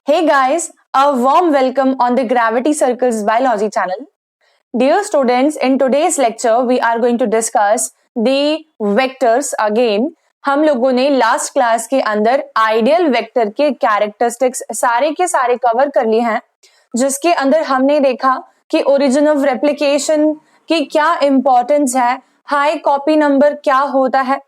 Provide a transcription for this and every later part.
Hey guys, a warm welcome on the Gravity Circles Biology channel. Dear students, in today's lecture we are going to discuss the vectors again. हम लोगों ने last class के अंदर ideal vector के characteristics सारे के सारे cover कर लिए हैं, जिसके अंदर हमने देखा कि ओरिजिन ऑफ रेप्लिकेशन की क्या इंपॉर्टेंस है, हाई कॉपी नंबर क्या होता है,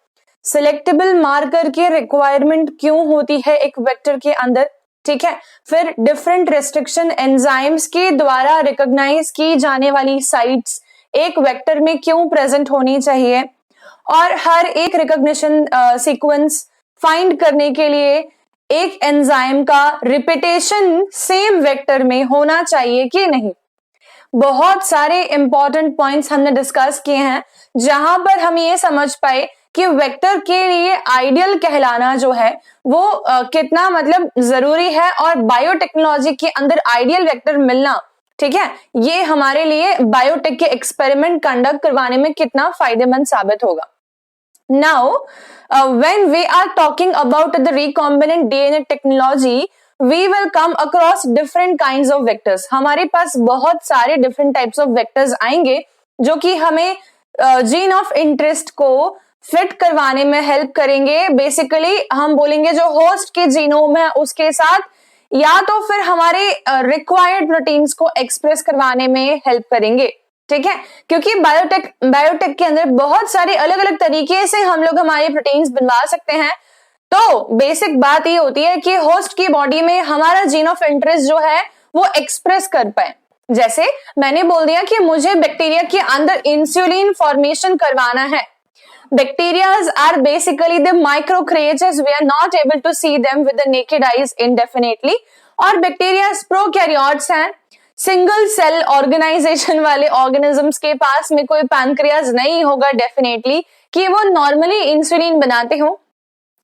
सिलेक्टेबल मार्कर की रिक्वायरमेंट क्यों होती है एक वेक्टर के अंदर, ठीक है। फिर डिफरेंट रेस्ट्रिक्शन एंजाइम्स के द्वारा रिकॉग्नाइज की जाने वाली साइट्स एक वेक्टर में क्यों प्रेजेंट होनी चाहिए, और हर एक रिकॉग्निशन सीक्वेंस फाइंड करने के लिए एक एंजाइम का रिपीटेशन सेम वेक्टर में होना चाहिए कि नहीं। बहुत सारे इंपॉर्टेंट पॉइंट्स हमने डिस्कस किए हैं, जहां पर हम ये समझ पाए कि वेक्टर के लिए आइडियल कहलाना जो है वो कितना मतलब जरूरी है, और बायोटेक्नोलॉजी के अंदर आइडियल वेक्टर मिलना, ठीक है, ये हमारे लिए बायोटेक के एक्सपेरिमेंट कंडक्ट करवाने में कितना फायदेमंद साबित होगा। Now when we are talking about the recombinant DNA technology, we will come across different kinds of vectors. हमारे पास बहुत सारे डिफरेंट टाइप्स ऑफ वेक्टर्स आएंगे जो कि हमें जीन ऑफ इंटरेस्ट को फिट करवाने में हेल्प करेंगे। बेसिकली हम बोलेंगे जो होस्ट के जीनोम है उसके साथ, या तो फिर हमारे रिक्वायर्ड प्रोटीन्स को एक्सप्रेस करवाने में हेल्प करेंगे, ठीक है, क्योंकि बायोटेक के अंदर बहुत सारे अलग अलग तरीके से हम लोग हमारे प्रोटीन्स बनवा सकते हैं। तो बेसिक बात ये होती है कि होस्ट की बॉडी में हमारा जीन ऑफ इंटरेस्ट जो है वो एक्सप्रेस कर पाए। जैसे मैंने बोल दिया कि मुझे बैक्टीरिया के अंदर इंसुलिन फॉर्मेशन करवाना है। Bacterias are basically the micro creatures. We are not able to see them with the naked eyes indefinitely. और बैक्टीरियाज प्रोकैरियोट्स हैं, सिंगल सेल ऑर्गेनाइजेशन वाले ऑर्गेनिजम्स के पास में कोई पैनक्रियाज नहीं होगा डेफिनेटली कि वो नॉर्मली इंसुलिन बनाते हो,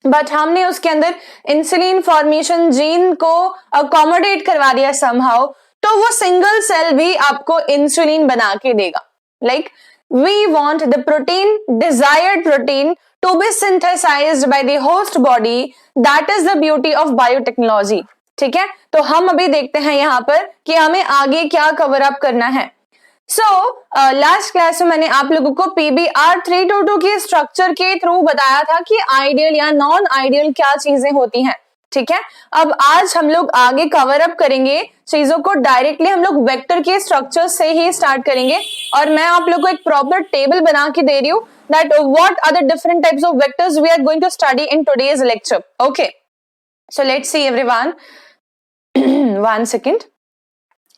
बट हमने उसके अंदर इंसुलिन फॉर्मेशन जीन को अकोमोडेट करवा दिया समहाउ, तो वो सिंगल सेल भी आपको इंसुलिन बना के देगा। Like we want the protein, desired protein, to be synthesized by the host body. That is the beauty of biotechnology. ठीक है, तो हम अभी देखते हैं यहाँ पर कि हमें आगे क्या कवर अप करना है। लास्ट क्लास में मैंने आप लोगों को PBr322 की स्ट्रक्चर के थ्रू बताया था कि आइडियल या नॉन आइडियल क्या चीजें होती हैं, ठीक है। अब आज हम लोग आगे कवर अप करेंगे चीजों को, डायरेक्टली हम लोग वेक्टर के स्ट्रक्चर से ही स्टार्ट करेंगे, और मैं आप लोग को एक प्रॉपर टेबल बना के दे रही हूँ that what are the different types of vectors we are going to study in today's lecture. Okay, so let's see everyone, one second.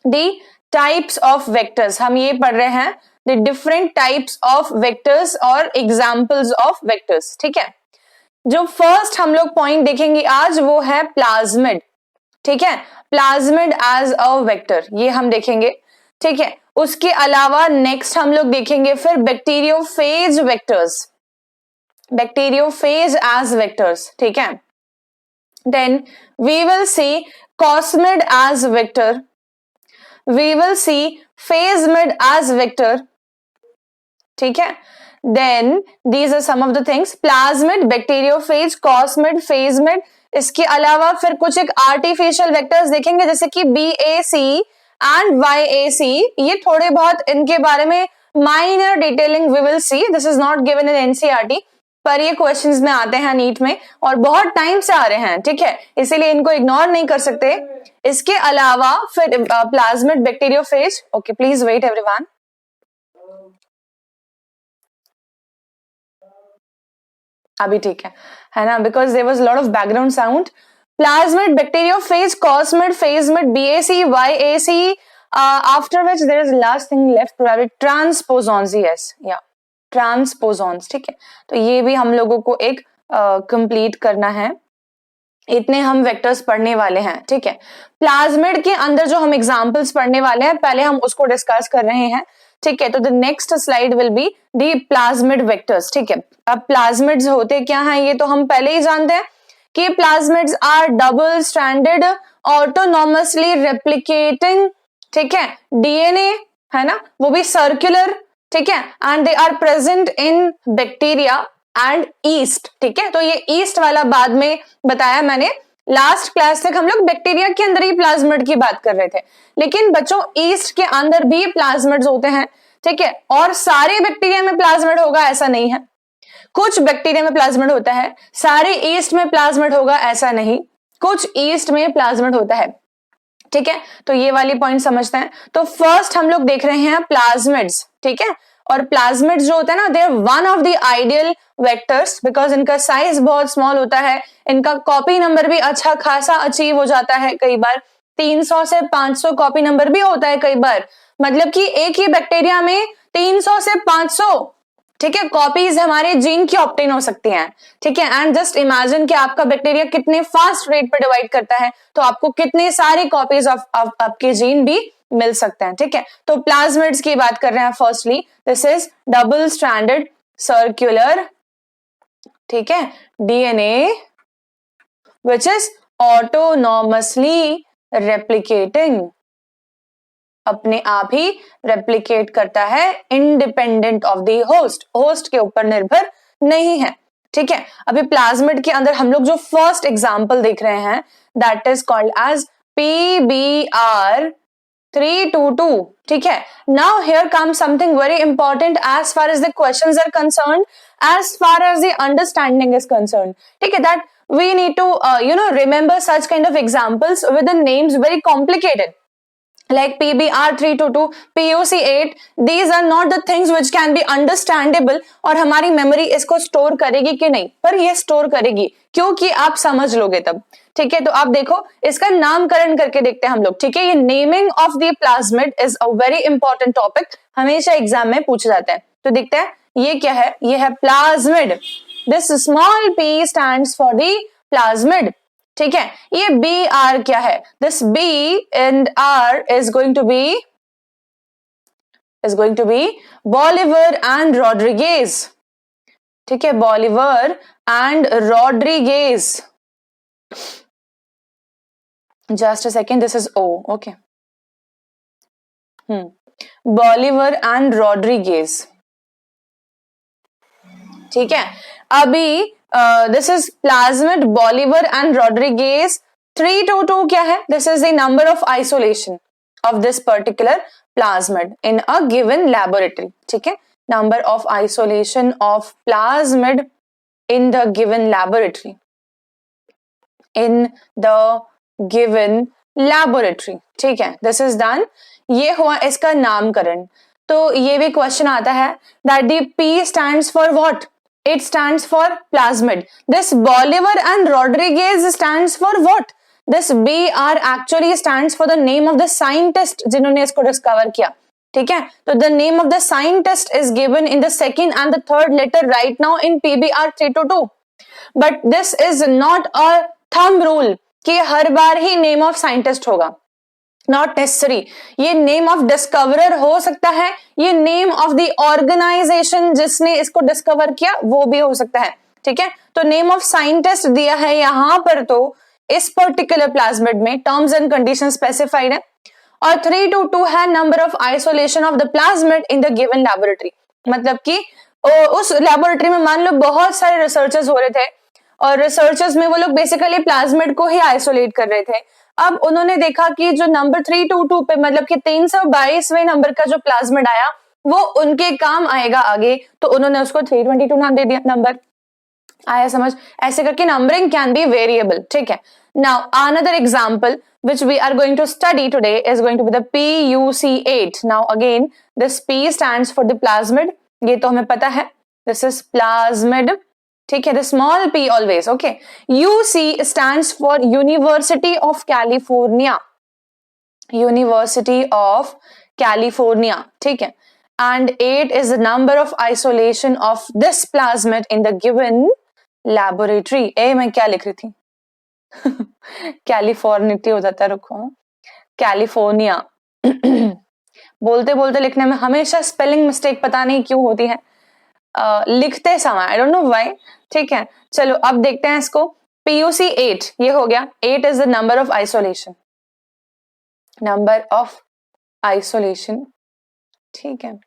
The types of vectors हम ये पढ़ रहे हैं, the different types of vectors और examples of vectors, ठीक है। जो first हम लोग पॉइंट देखेंगे आज वो है प्लाज्मिड, ठीक है, प्लाज्मिड एज अ वेक्टर, ये हम देखेंगे, ठीक है। उसके अलावा नेक्स्ट हम लोग देखेंगे फिर bacteriophage vectors, bacteriophage as vectors, ठीक है। Then we will see cosmid as vector, we will see phagemid as vector, ठीक है। Then these are some of the things, plasmid, bacteriophage, cosmid, phasmid। इसके अलावा फिर कुछ एक आर्टिफिशियल वेक्टर्स देखेंगे जैसे कि BAC एंड YAC। ये थोड़े बहुत इनके बारे में minor detailing we will see, this is not given in NCERT, पर ये क्वेश्चंस में आते हैं नीट में और बहुत टाइम से आ रहे हैं, ठीक है, इसीलिए इनको इग्नोर नहीं कर सकते। इसके अलावा फिर plasmid, bacteriophage. Okay, please wait everyone. अभी ठीक है ना, because there was lot of background sound. Plasmid, bacteriophage, cosmid, phagemid, BAC, YAC, after which there is last thing left probably transposons, yes या ट्रांसपोजॉन्स, ठीक है। तो ये भी हम लोगों को एक कंप्लीट करना है, इतने हम वेक्टर्स पढ़ने वाले हैं, ठीक है। प्लाज्मिड के अंदर जो हम एग्जांपल्स पढ़ने वाले हैं पहले हम उसको डिस्कस कर रहे हैं, ठीक है। तो the next slide will be the plasmid vectors, ठीक है। अब प्लाज्मिड्स होते क्या हैं ये तो हम पहले ही जानते हैं कि plasmids are double stranded autonomously replicating, ठीक है, DNA, है ना, वो भी सर्कुलर, ठीक है, and they are present in bacteria and yeast, ठीक है। तो ये ईस्ट वाला बाद में बताया मैंने, लास्ट क्लास तक हम लोग बैक्टीरिया के अंदर ही प्लाज्मिड की बात कर रहे थे, लेकिन बच्चों ईस्ट के अंदर भी प्लाज्मिड्स होते हैं, ठीक है, और सारे बैक्टीरिया में प्लाज्मिड होगा ऐसा नहीं है। कुछ बैक्टीरिया में प्लाज्मिड होता है, सारे ईस्ट में प्लाज्मिड होगा ऐसा नहीं, कुछ ईस्ट में प्लाज्मिड होता है, ठीक है। तो ये वाली पॉइंट समझते हैं। तो फर्स्ट हम लोग देख रहे हैं प्लाज्मिड्स, ठीक है, और प्लाज्मिड्स जो होता है ना, they are one of the ideal vectors because इनका साइज बहुत स्मॉल होता है, इनका कॉपी नंबर भी अच्छा खासा अचीव हो जाता है, कई बार 300 से 500 कॉपी नंबर भी होता है कई बार, मतलब कि एक ही बैक्टीरिया में 300 से 500, ठीक है, कॉपीज हमारे जीन की ऑब्टेन हो सकती हैं, ठीक है। एंड जस्ट इमेजिन कि आपका बैक्टीरिया कितने फास्ट रेट पे डिवाइड करता है, तो आपको कितने सारे कॉपीज ऑफ आपके जीन भी मिल सकते हैं, ठीक है। तो प्लाज्मिड्स की बात कर रहे हैं। Firstly this is double stranded circular, ठीक है, DNA which is autonomously replicating, अपने आप ही रेप्लिकेट करता है, independent of the host, host के ऊपर निर्भर नहीं है, ठीक है। अभी प्लाज्मिड के अंदर हम लोग जो फर्स्ट एग्जांपल देख रहे हैं that is called as PBr 322, ठीक है। Now here comes something very important as far as the questions are concerned, as far as the understanding is concerned, ठीक है, that we need to remember such kind of examples with the names very complicated like PBr 322, POC8, these are not the things which can be understandable, और हमारी memory इसको store करेगी कि नहीं, पर ये स्टोर करेगी क्योंकि आप समझ लोगे तब, ठीक है। तो आप देखो इसका नामकरण करके देखते हैं हम लोग, ठीक है। ये naming of the plasmid is a very important topic, हमेशा एग्जाम में पूछा जाता है। तो देखते हैं ये क्या है, ये है plasmid, this small p stands for the plasmid, ठीक है। ये BR क्या है, this B and R is going to be Bolivar and Rodriguez, ठीक है, Bolivar and Rodriguez, just a second, this is O, okay, Bolivar and Rodriguez, ठीक है। अभी this is plasmid Bolivar and Rodriguez 322 क्या है, this is the number of isolation of this particular plasmid in a given laboratory, ठीक है, number of isolation of plasmid in the given laboratory, in the given laboratory, ठीक है, this is done। ये हुआ इसका नामकरण। तो ये भी क्वेश्चन आता है that the P stands for what, it stands for plasmid, this Bolivar and Rodriguez stands for what, this BR actually stands for the name of the scientist जिन्होंने इसको डिस्कवर किया, ठीक है। तो the name of the scientist is given in the second and the third letter right now in PBr 322, but this is not a thumb rule कि हर बार ही name of scientist होगा, not necessary. ये name of discoverer हो सकता है, ये name of the organisation जिसने इसको discover किया वो भी हो सकता है, ठीक है। तो नेम ऑफ साइंटिस्ट दिया है यहां पर, तो इस पर्टिकुलर प्लाज्मिड में टर्म्स एंड कंडीशन स्पेसिफाइड है, और 322 है number of isolation of the plasmid in the given laboratory, मतलब कि उस लैबोरेटरी में मान लो बहुत सारे रिसर्चर्स हो रहे थे, और रिसर्चर्स में वो लोग बेसिकली प्लाज्मिड को ही आइसोलेट कर रहे थे। अब उन्होंने देखा कि जो नंबर 322 पे, मतलब कि 322वें नंबर का जो प्लाज्मिड आया वो उनके काम आएगा आगे, तो उन्होंने उसको 322 नाम दे दिया, नंबर आया समझ। ऐसे करके नंबरिंग कैन बी वेरिएबल, ठीक है। Now another example which we are going to study today is going to be the PUC8. Now again this P stands for the plasmid, ये तो हमें पता है, this is plasmid, ठीक है, the small p always, okay. UC stands for University of California, University of California, ठीक है, and 8 is the number of isolation of this plasmid in the given laboratory। मैं क्या लिख रही थी कैलिफोर्निटी हो जाता है, रुको, कैलिफोर्निया बोलते बोलते लिखने में हमेशा स्पेलिंग मिस्टेक पता नहीं क्यों होती है, लिखते समय, आई डोंट नो व्हाई, ठीक है। चलो अब देखते हैं इसको, PUC 8 ये हो गया, 8 is the number of isolation, number of isolation, ठीक है।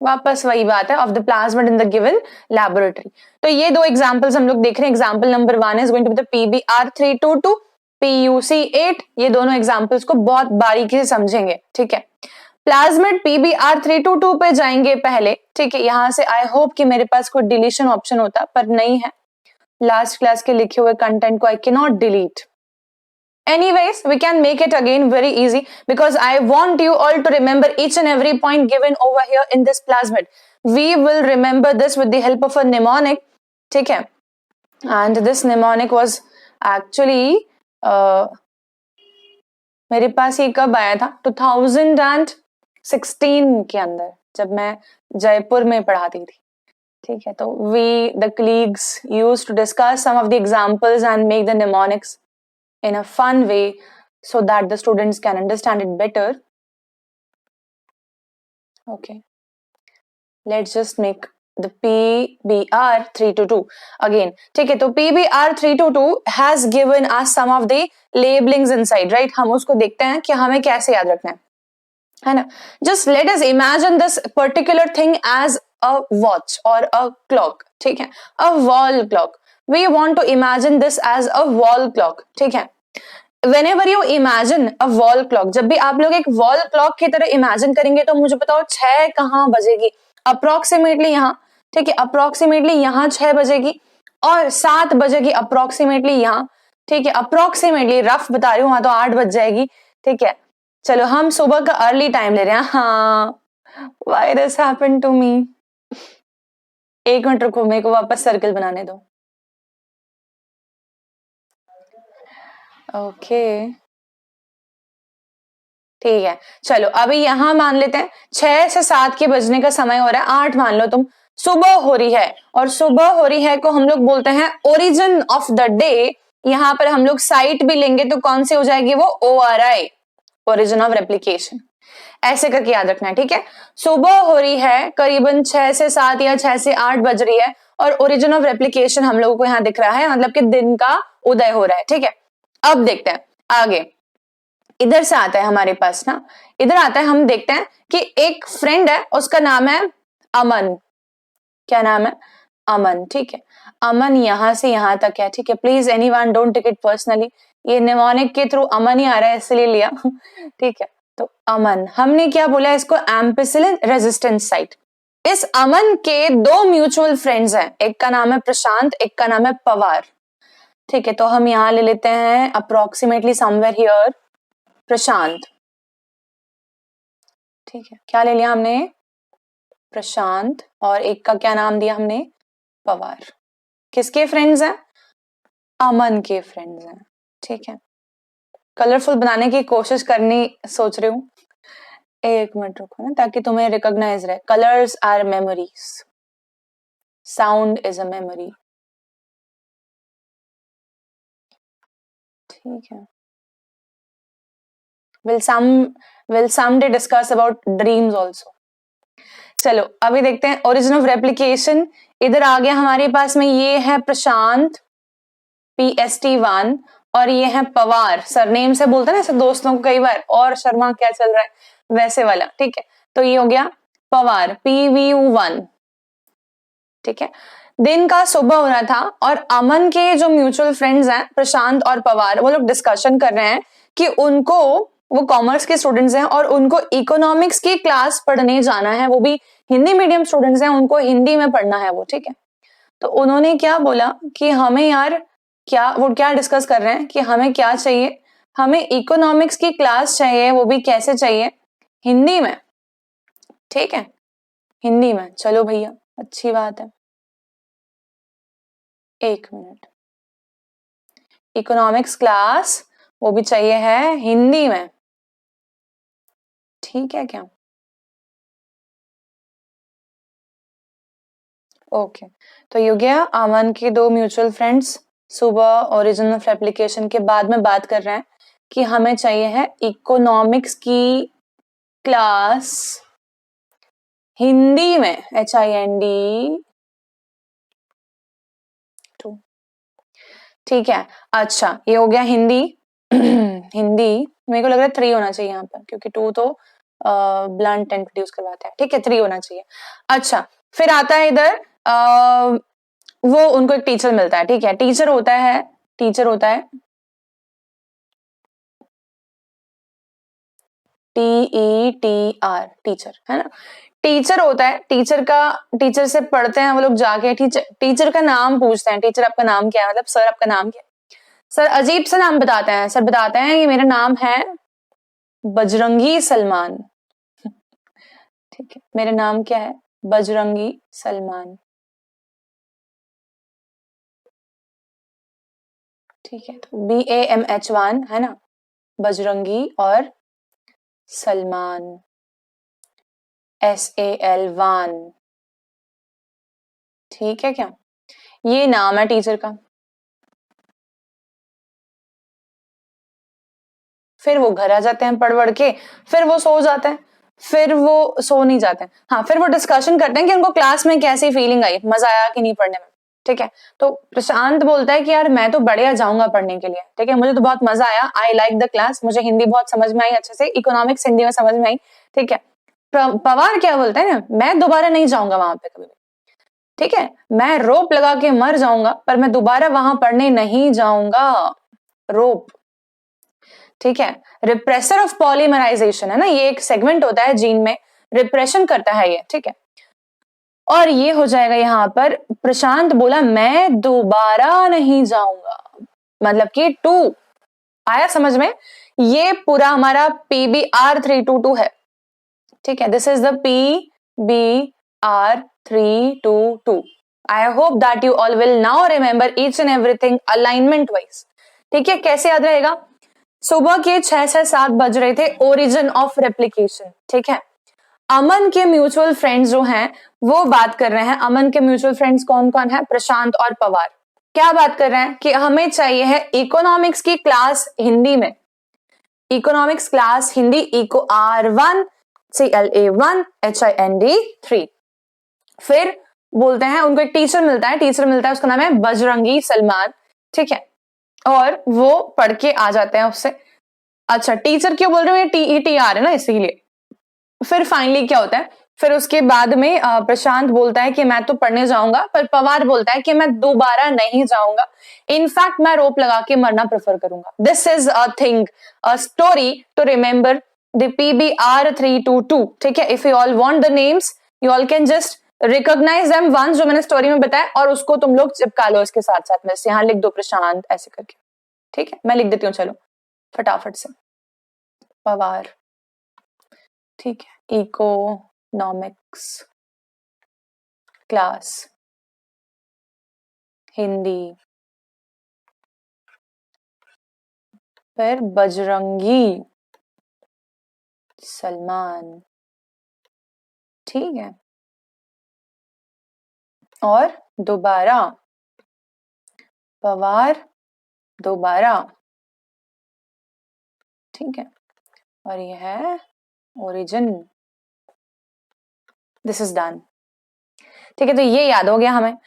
वापस वही बात है, of the plasmid in the given laboratory. तो ये दो एग्जांपल्स हम लोग देख रहे हैं। Example number 1 is going to be the PBr322, PuC8। ये दोनों एग्जांपल्स को बहुत बारीकी से समझेंगे, ठीक है। प्लाज्मिड PBr322 पे जाएंगे पहले, ठीक है। यहां से आई होप कि मेरे पास कोई डिलीशन ऑप्शन होता, पर नहीं है। लास्ट क्लास के लिखे हुए कंटेंट को I can not delete. Anyways, we can make it again very easy because I want you all to remember each and every point given over here in this plasmid. We will remember this with the help of a mnemonic, ठीक है। And this mnemonic was actually मेरे पास ये कब आया था, 2016 के अंदर, जब मैं जयपुर में पढ़ाती थी, ठीक है। तो we the colleagues used to discuss some of the examples and make the mnemonics in a fun way so that the students can understand it better. Okay, let's just make the PBr322 again, ठीक है। तो PBr322 has given us some of the labelings inside, right? हम उसको देखते हैं कि हमें कैसे याद रखना है ना। Just let us imagine this particular thing as a watch or a clock, ठीक है। A wall clock. We want to imagine this as a wall clock, ठीक है। Whenever you imagine a wall clock, जब भी आप लोग एक wall clock की तरह imagine करेंगे, तो मुझे बताओ 6 कहाँ बजेगी? अप्रोक्सीमेटली यहाँ, ठीक है। अप्रोक्सीमेटली यहाँ 6 बजेगी और 7 बजेगी अप्रोक्सीमेटली यहाँ, ठीक है। अप्रोक्सीमेटली रफ बता रही हूँ, वहां तो 8 बज जाएगी, ठीक है। चलो हम सुबह का अर्ली टाइम ले रहे हैं। हाँ, why this happened to me? एक मिनट रुको, मेरे को वापस सर्कल बनाने दो। ओके, ठीक है। चलो अभी यहां मान लेते हैं 6 से 7 के बजने का समय हो रहा है, 8 मान लो तुम। सुबह हो रही है, और सुबह हो रही है को हम लोग बोलते हैं ओरिजिन ऑफ द डे। यहां पर हम लोग साइट भी लेंगे तो कौन सी हो जाएगी वो? ORI, origin of replication. ऐसे करके याद रखना है, ठीक है। सुबह हो रही है, करीबन 6 से 7 या 6 से 8 बज रही है, और ओरिजिन ऑफ रेप्लिकेशन हम लोगों को यहाँ दिख रहा है, मतलब कि दिन का उदय हो रहा है, ठीक है। अब देखते हैं आगे। इधर से आता है हमारे पास ना, इधर आता है, हम देखते हैं कि एक फ्रेंड है, उसका नाम है अमन। क्या नाम है? अमन, ठीक है। अमन यहाँ से यहाँ तक है, ठीक है। Please anyone don't take it personally, ये निमोनिक के थ्रू अमन ही आ रहा है इसलिए लिया, ठीक है। तो अमन, हमने क्या बोला इसको? Ampicillin resistance site. इस अमन के 2 म्यूचुअल फ्रेंड्स हैं, एक का नाम है प्रशांत, एक का नाम है पवार, ठीक है। तो हम यहाँ ले लेते हैं अप्रोक्सीमेटली समवेयर हियर प्रशांत, ठीक है। क्या ले लिया हमने? प्रशांत, और एक का क्या नाम दिया हमने? पवार। किसके फ्रेंड्स हैं? अमन के फ्रेंड्स हैं, ठीक है। कलरफुल बनाने की कोशिश करनी सोच रही हूँ, एक मिनट रुको ना, ताकि तुम्हें रिकॉग्नाइज रहे। Colours are memories, sound is a memory, ठीक है। We'll someday discuss about dreams also. चलो अभी देखते हैं ओरिजिन ऑफ रेप्लिकेशन। इधर आ गया हमारे पास में, ये है प्रशांत PST1, और ये है पवार। सरनेम से बोलते हैं ना ऐसे दोस्तों को कई बार, और शर्मा क्या चल रहा है, वैसे वाला, ठीक है। तो ये हो गया पवार PVU1, ठीक है। दिन का सुबह हो रहा था, और अमन के जो म्यूचुअल फ्रेंड्स हैं प्रशांत और पवार, वो लोग डिस्कशन कर रहे हैं कि उनको, वो कॉमर्स के स्टूडेंट्स हैं और उनको इकोनॉमिक्स की क्लास पढ़ने जाना है, वो भी हिंदी मीडियम स्टूडेंट्स हैं, उनको हिंदी में पढ़ना है वो, ठीक है। तो उन्होंने क्या बोला कि हमें यार क्या, वो क्या डिस्कस कर रहे हैं कि हमें क्या चाहिए? हमें इकोनॉमिक्स की क्लास चाहिए, वो भी कैसे चाहिए? हिंदी में, ठीक है, हिंदी में। चलो भैया, अच्छी बात है। एक मिनट, इकोनॉमिक्स क्लास वो भी चाहिए है हिंदी में, ठीक है क्या? ओके, तो ये हो गया अमन के 2 म्यूचुअल फ्रेंड्स सुबह ओरिजिन ऑफ रेप्लिकेशन के बाद में बात कर रहे हैं कि हमें चाहिए है इकोनॉमिक्स की क्लास हिंदी में, HIND 2, ठीक है। अच्छा, ये हो गया हिंदी। हिंदी मेरे को लग रहा है 3 होना चाहिए यहाँ पर, क्योंकि 2 तो ब्लंट इंट्रोड्यूस करवाता है, ठीक है, 3 होना चाहिए। अच्छा, फिर आता है इधर वो उनको एक टीचर मिलता है, ठीक है, टीचर होता है TETR, टीचर, है ना, टीचर होता है, टीचर से पढ़ते हैं वो लोग जाके, टीचर का नाम पूछते हैं, टीचर आपका नाम क्या है, मतलब सर आपका नाम क्या है, सर अजीब सा नाम बताते हैं, सर बताते हैं कि मेरा नाम है बजरंगी सलमान, ठीक है, मेरा नाम क्या है, बजरंगी सलमान, ठीक है, तो BAMH1 है ना, बजरंगी, और सलमान SAL1, ठीक है क्या, ये नाम है टीचर का। फिर वो घर आ जाते हैं पढ़ के, फिर वो सो जाते हैं, फिर वो सो नहीं जाते हैं, हाँ, फिर वो डिस्कशन करते हैं कि उनको क्लास में कैसी फीलिंग आई, मजा आया कि नहीं पढ़ने में, ठीक है, तो प्रशांत बोलता है कि यार मैं तो बढ़िया जाऊंगा पढ़ने के लिए, ठीक है, मुझे तो बहुत मजा आया, आई लाइक द क्लास, मुझे हिंदी बहुत समझ में आई, अच्छे से इकोनॉमिक्स हिंदी में समझ में आई, ठीक है। पवार क्या बोलता है ना, मैं दोबारा नहीं जाऊंगा वहां पे कभी, ठीक है, मैं रोप लगा के मर जाऊंगा पर मैं दोबारा वहां पढ़ने नहीं जाऊंगा, रोप, ठीक है, रिप्रेसर ऑफ पॉलीमराइजेशन है ना, ये एक सेगमेंट होता है जीन में, रिप्रेशन करता है ये, ठीक है, और ये हो जाएगा यहां पर, प्रशांत बोला मैं दोबारा नहीं जाऊंगा, मतलब कि 2 आया समझ में, ये पूरा हमारा PBR322 है, ठीक है, this is the PBR322, I hope that you all will now remember each and everything alignment wise, ठीक है, कैसे याद रहेगा, सुबह के 6 से 7 बज रहे थे, ओरिजिन ऑफ रेप्लिकेशन, ठीक है, अमन के म्यूचुअल फ्रेंड्स जो हैं वो बात कर रहे हैं, अमन के म्यूचुअल फ्रेंड्स कौन कौन है, प्रशांत और पवार, क्या बात कर रहे हैं कि हमें चाहिए है इकोनॉमिक्स की क्लास हिंदी में, economics class Hindi, eco R1 CLA1 HIND3, फिर बोलते हैं उनको एक टीचर मिलता है उसका नाम है बजरंगी सलमान, ठीक है, और वो पढ़ के आ जाते हैं उससे, अच्छा टीचर क्यों बोल रहे हो, ये TETR है ना इसीलिए, फिर फाइनली क्या होता है, फिर उसके बाद में प्रशांत बोलता है कि मैं तो पढ़ने जाऊंगा, पर पवार बोलता है कि मैं दोबारा नहीं जाऊंगा, इनफैक्ट मैं रोप लगा के मरना प्रेफर करूंगा, this is a thing, a story to remember the PBR322, ठीक है, if you all want the names you all can just recognize them once, जो मैंने स्टोरी में बताया, और उसको तुम लोग चिपका लो इसके साथ साथ में, यहाँ लिख दो प्रशांत ऐसे करके, ठीक है, मैं लिख देती हूँ, चलो फटाफट से, पवार, ठीक है, इकोनॉमिक्स क्लास हिंदी, फिर बजरंगी सलमान, ठीक है, और दोबारा पवार, दोबारा, ठीक है, और ये है ओरिजिन, दिस इज डन, ठीक है, तो ये याद हो गया हमें।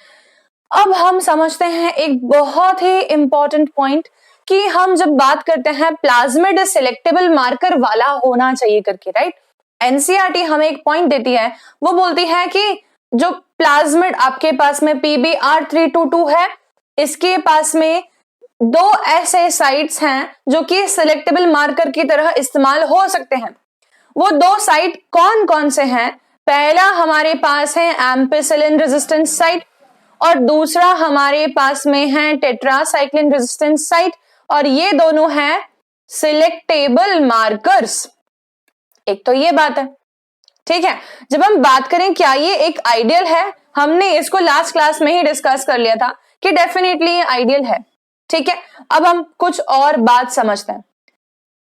अब हम समझते हैं एक बहुत ही इंपॉर्टेंट पॉइंट कि हम जब बात करते हैं प्लाज्मिड सिलेक्टेबल मार्कर वाला होना चाहिए करके, राइट, एनसीईआरटी हमें एक पॉइंट देती है, वो बोलती है कि जो प्लाज्मिड आपके पास में PBR322 है, इसके पास में 2 ऐसे साइट्स हैं जो कि सिलेक्टेबल मार्कर की तरह इस्तेमाल हो सकते हैं, वो 2 साइट कौन कौन से हैं, पहला हमारे पास है एम्पिसिलिन रेजिस्टेंस साइट, और दूसरा हमारे पास में है टेट्रासाइक्लिन रेजिस्टेंस साइट, और ये दोनों हैं सिलेक्टेबल मार्कर्स, एक तो ये बात है, ठीक है, जब हम बात करें क्या ये एक आइडियल है, हमने इसको लास्ट क्लास में ही डिस्कस कर लिया था कि डेफिनेटली ये आइडियल है, ठीक है, अब हम कुछ और बात समझते हैं,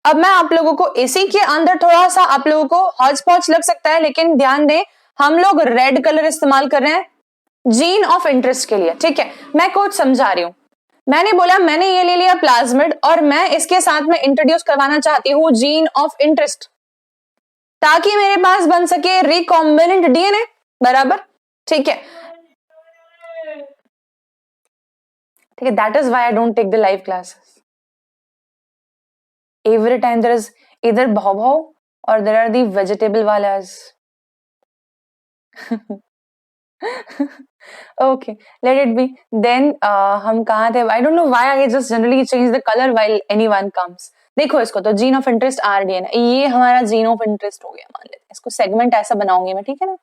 अब मैं आप लोगों को इसी के अंदर थोड़ा सा आप लोगों को हौच पौच लग सकता है, लेकिन ध्यान दें हम लोग रेड कलर इस्तेमाल कर रहे हैं जीन ऑफ इंटरेस्ट के लिए, ठीक है, मैं कुछ समझा रही हूं, मैंने बोला मैंने ये ले लिया प्लाज्मिड और मैं इसके साथ में इंट्रोड्यूस करवाना चाहती हूं जीन ऑफ इंटरेस्ट, ताकि मेरे पास बन सके रिकॉम्बिनेंट DNA, बराबर, ठीक है, ठीक है, that is why I don't take the live classes, every time there is इधर भाव or there are the vegetable walas. Okay, let it be. Then हम कहाँ थे? I don't know why I just generally change the color while anyone comes. देखो इसको तो gene of interest RDN, ये हमारा जीन ऑफ इंटरेस्ट हो गया, मान लेते हैं इसको सेगमेंट ऐसा बनाऊंगी मैं, ठीक है ना?